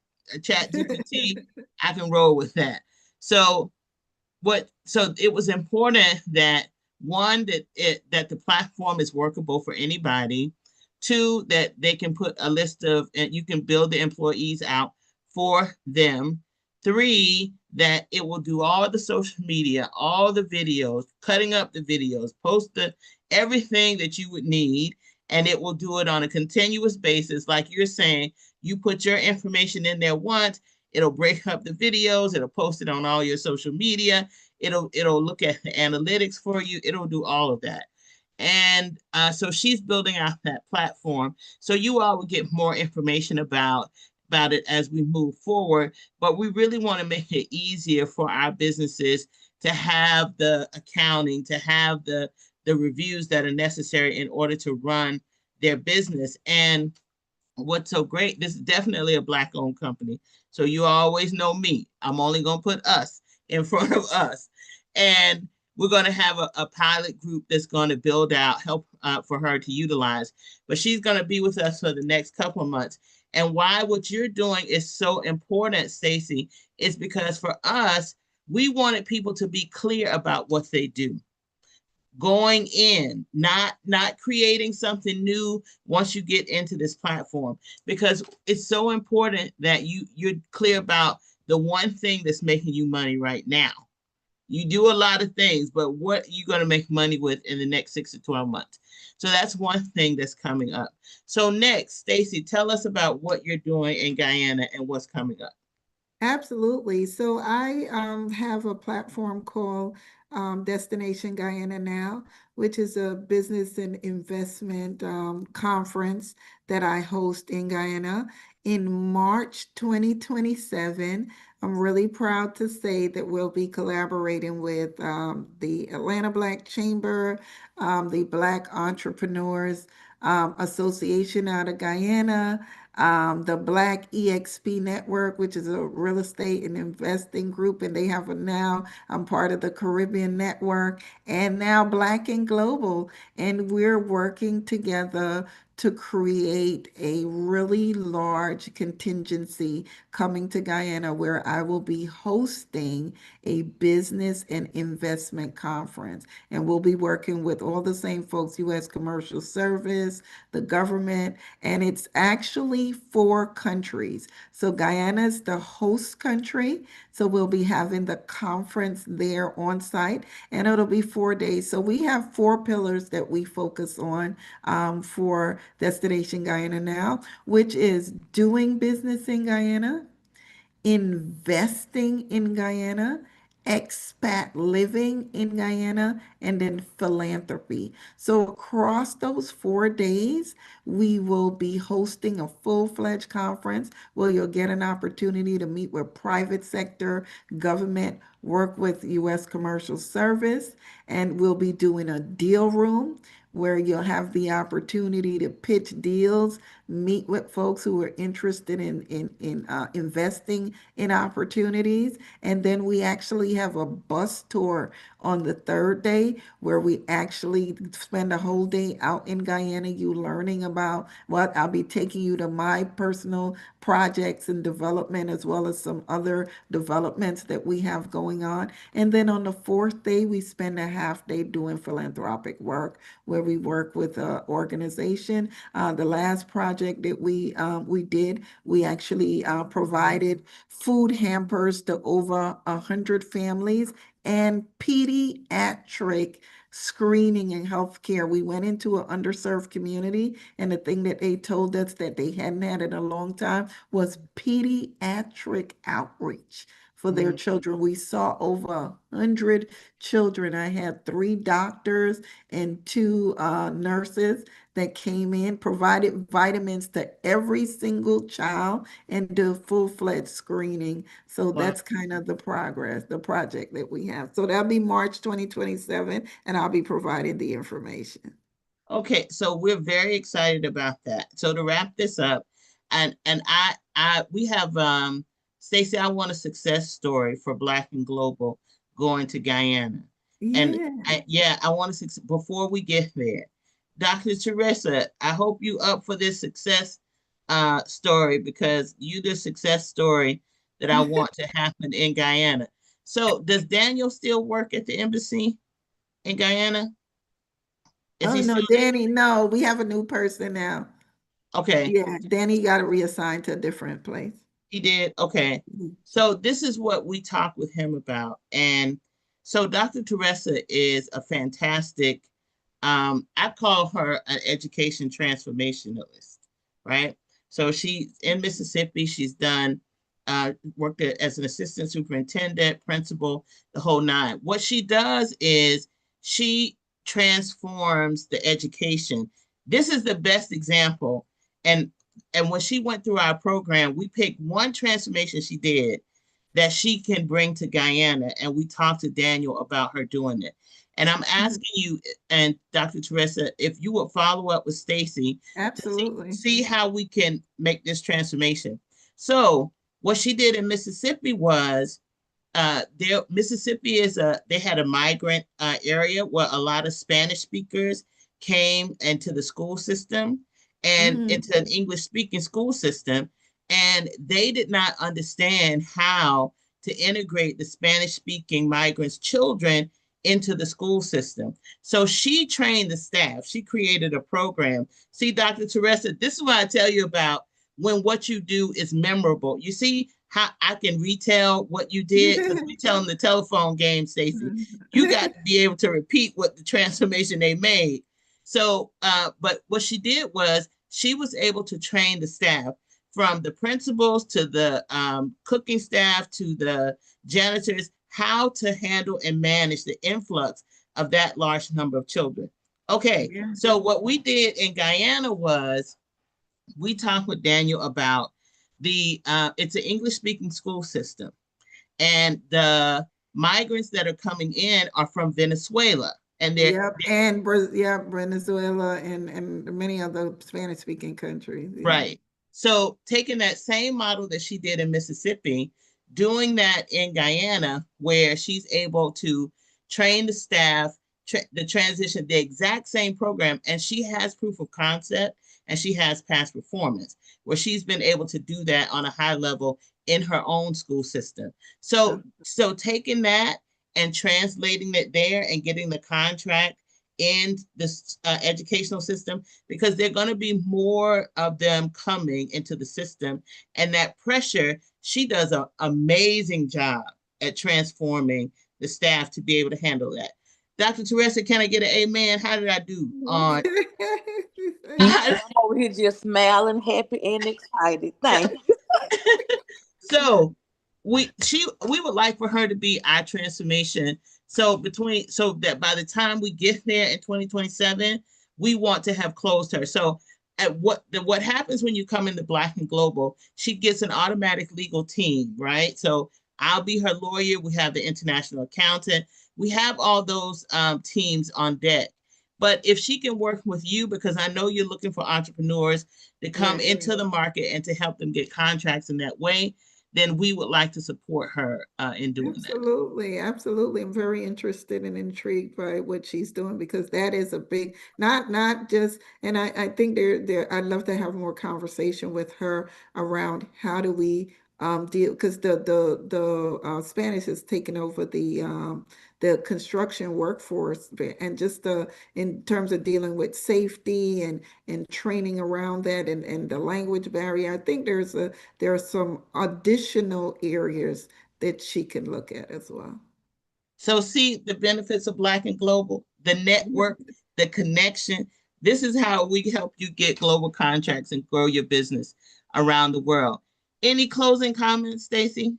Chat GPT, I can roll with that. So so it was important that one that the platform is workable for anybody, two that they can put a list of and you can build the employees out for them, three that it will do all the social media, all the videos, cutting up the videos, post the everything that you would need, and it will do it on a continuous basis. Like you're saying, you put your information in there once, it'll break up the videos, it'll post it on all your social media, it'll look at the analytics for you, it'll do all of that. And so she's building out that platform. So you all will get more information about it as we move forward. But we really want to make it easier for our businesses to have the accounting, to have the reviews that are necessary in order to run their business. And what's so great, this is definitely a Black owned company. So you always know me. I'm only going to put us in front of us. And we're going to have a pilot group that's going to build out, help for her to utilize. But she's going to be with us for the next couple of months. And why what you're doing is so important, Stacy, is because for us, we wanted people to be clear about what they do going in, not creating something new once you get into this platform, because it's so important that you're clear about the one thing that's making you money right now. You do a lot of things, but what are you going to make money with in the next 6 to 12 months? So that's one thing that's coming up. So next, Stacy, tell us about what you're doing in Guyana and what's coming up. Absolutely. So I have a platform called Destination Guyana Now, which is a business and investment conference that I host in Guyana in March 2027. I'm really proud to say that we'll be collaborating with the Atlanta Black Chamber, the Black Entrepreneurs Association out of Guyana, the Black EXP Network, which is a real estate and investing group, and they have a now, I'm part of the Caribbean Network, and now Black and Global, and we're working together to create a really large contingency coming to Guyana where I will be hosting a business and investment conference. And we'll be working with all the same folks, U.S. Commercial Service, the government, and it's actually 4 countries. So Guyana is the host country. So we'll be having the conference there on site, and it'll be 4 days. So we have 4 pillars that we focus on for Destination Guyana Now, which is doing business in Guyana, investing in Guyana, expat living in Guyana, and then philanthropy. So across those 4 days, we will be hosting a full-fledged conference where you'll get an opportunity to meet with private sector, government, work with U.S. commercial service, and we'll be doing a deal room where you'll have the opportunity to pitch deals, meet with folks who are interested in investing in opportunities. And then we actually have a bus tour on the third day where we actually spend a whole day out in Guyana, you learning about what I'll be taking you to my personal projects and development as well as some other developments that we have going on. And then on the fourth day, we spend a half day doing philanthropic work where we work with an organization. The last project that we did, we actually provided food hampers to over 100 families and pediatric screening and healthcare. We went into an underserved community, and the thing that they told us that they hadn't had in a long time was pediatric outreach for their children. We saw over 100 children. I had 3 doctors and 2 nurses that came in, provided vitamins to every single child, and do full-fledged screening. So Wow. that's kind of the progress, the project that we have. So that'll be March 2027, and I'll be providing the information. Okay, so we're very excited about that. So to wrap this up, and we have Stacey, I want a success story for Black and Global going to Guyana. And I want to, before we get there, Dr. Teresa, I hope you up for this success story, because you the success story that I want to happen in Guyana. So does Daniel still work at the embassy in Guyana? Is Oh, he no, still Danny, no, we have a new person now. okay? Yeah, Danny got reassigned to a different place. He did. Okay. So this is what we talked with him about. And so Dr. Teresa is a fantastic, I call her an education transformationalist, right? So she's in Mississippi. She's done, worked as an assistant superintendent, principal, the whole nine. What she does is she transforms the education. This is the best example. And when she went through our program, we picked one transformation she did that she can bring to Guyana. And we talked to Daniel about her doing it. And I'm asking you and Dr. Teresa, if you would follow up with Stacey, absolutely, see how we can make this transformation. So what she did in Mississippi was, Mississippi they had a migrant area where a lot of Spanish speakers came into the school system and into an English speaking school system. And they did not understand how to integrate the Spanish speaking migrants' children into the school system. So she trained the staff. She created a program. See, Dr. Teresa, this is what I tell you about when what you do is memorable. You see how I can retell what you did? Because we tell them the telephone game, Stacey. You got to be able to repeat what the transformation they made. So, but what she did was she was able to train the staff, from the principals to the cooking staff to the janitors, how to handle and manage the influx of that large number of children. Okay, so what we did in Guyana was we talked with Daniel about it's an English speaking school system, and the migrants that are coming in are from Venezuela. And Venezuela and many other Spanish speaking countries. Right. So taking that same model that she did in Mississippi, doing that in Guyana, where she's able to train the staff, the transition, the exact same program, and she has proof of concept and she has past performance, where she's been able to do that on a high level in her own school system. So taking that and translating it there and getting the contract in this educational system, because there are going to be more of them coming into the system. And that pressure, she does an amazing job at transforming the staff to be able to handle that. Dr. Teresa, can I get an amen? How did I do on? I'm over here just smiling, happy and excited. Thank you. So we would like for her to be our transformation. So that by the time we get there in 2027, we want to have closed her. So at what happens when you come into Black and Global, she gets an automatic legal team, right? So I'll be her lawyer. We have the international accountant. We have all those teams on deck. But if she can work with you, because I know you're looking for entrepreneurs to come into the market and to help them get contracts in that way, then we would like to support her in doing that. Absolutely, absolutely. I'm very interested and intrigued by what she's doing because that is a big, not just, and I think I'd love to have more conversation with her around how do we deal, because the Spanish has taken over the construction workforce and just in terms of dealing with safety and training around that and the language barrier. I think there are some additional areas that she can look at as well. So see the benefits of Black and Global, the network, the connection. This is how we help you get global contracts and grow your business around the world. Any closing comments, Stacy?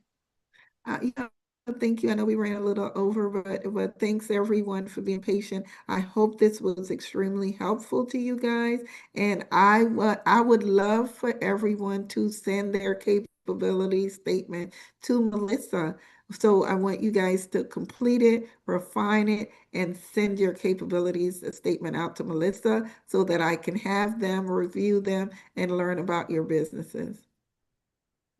Thank you. I know we ran a little over, but thanks everyone for being patient. I hope this was extremely helpful to you guys. And I would love for everyone to send their capability statement to Melissa. So I want you guys to complete it, refine it, and send your capabilities statement out to Melissa so that I can have them review them and learn about your businesses.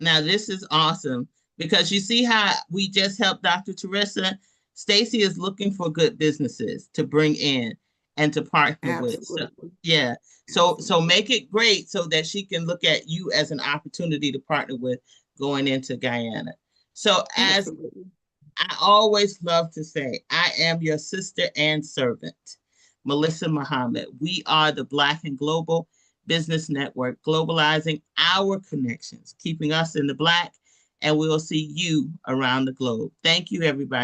Now, this is awesome because you see how we just helped Dr. Teresa. Stacy is looking for good businesses to bring in and to partner with. So, yeah. So make it great so that she can look at you as an opportunity to partner with going into Guyana. So as I always love to say, I am your sister and servant, Melissa Muhammad. We are the Black and Global Business Network, globalizing our connections, keeping us in the Black, and we'll see you around the globe. Thank you, everybody.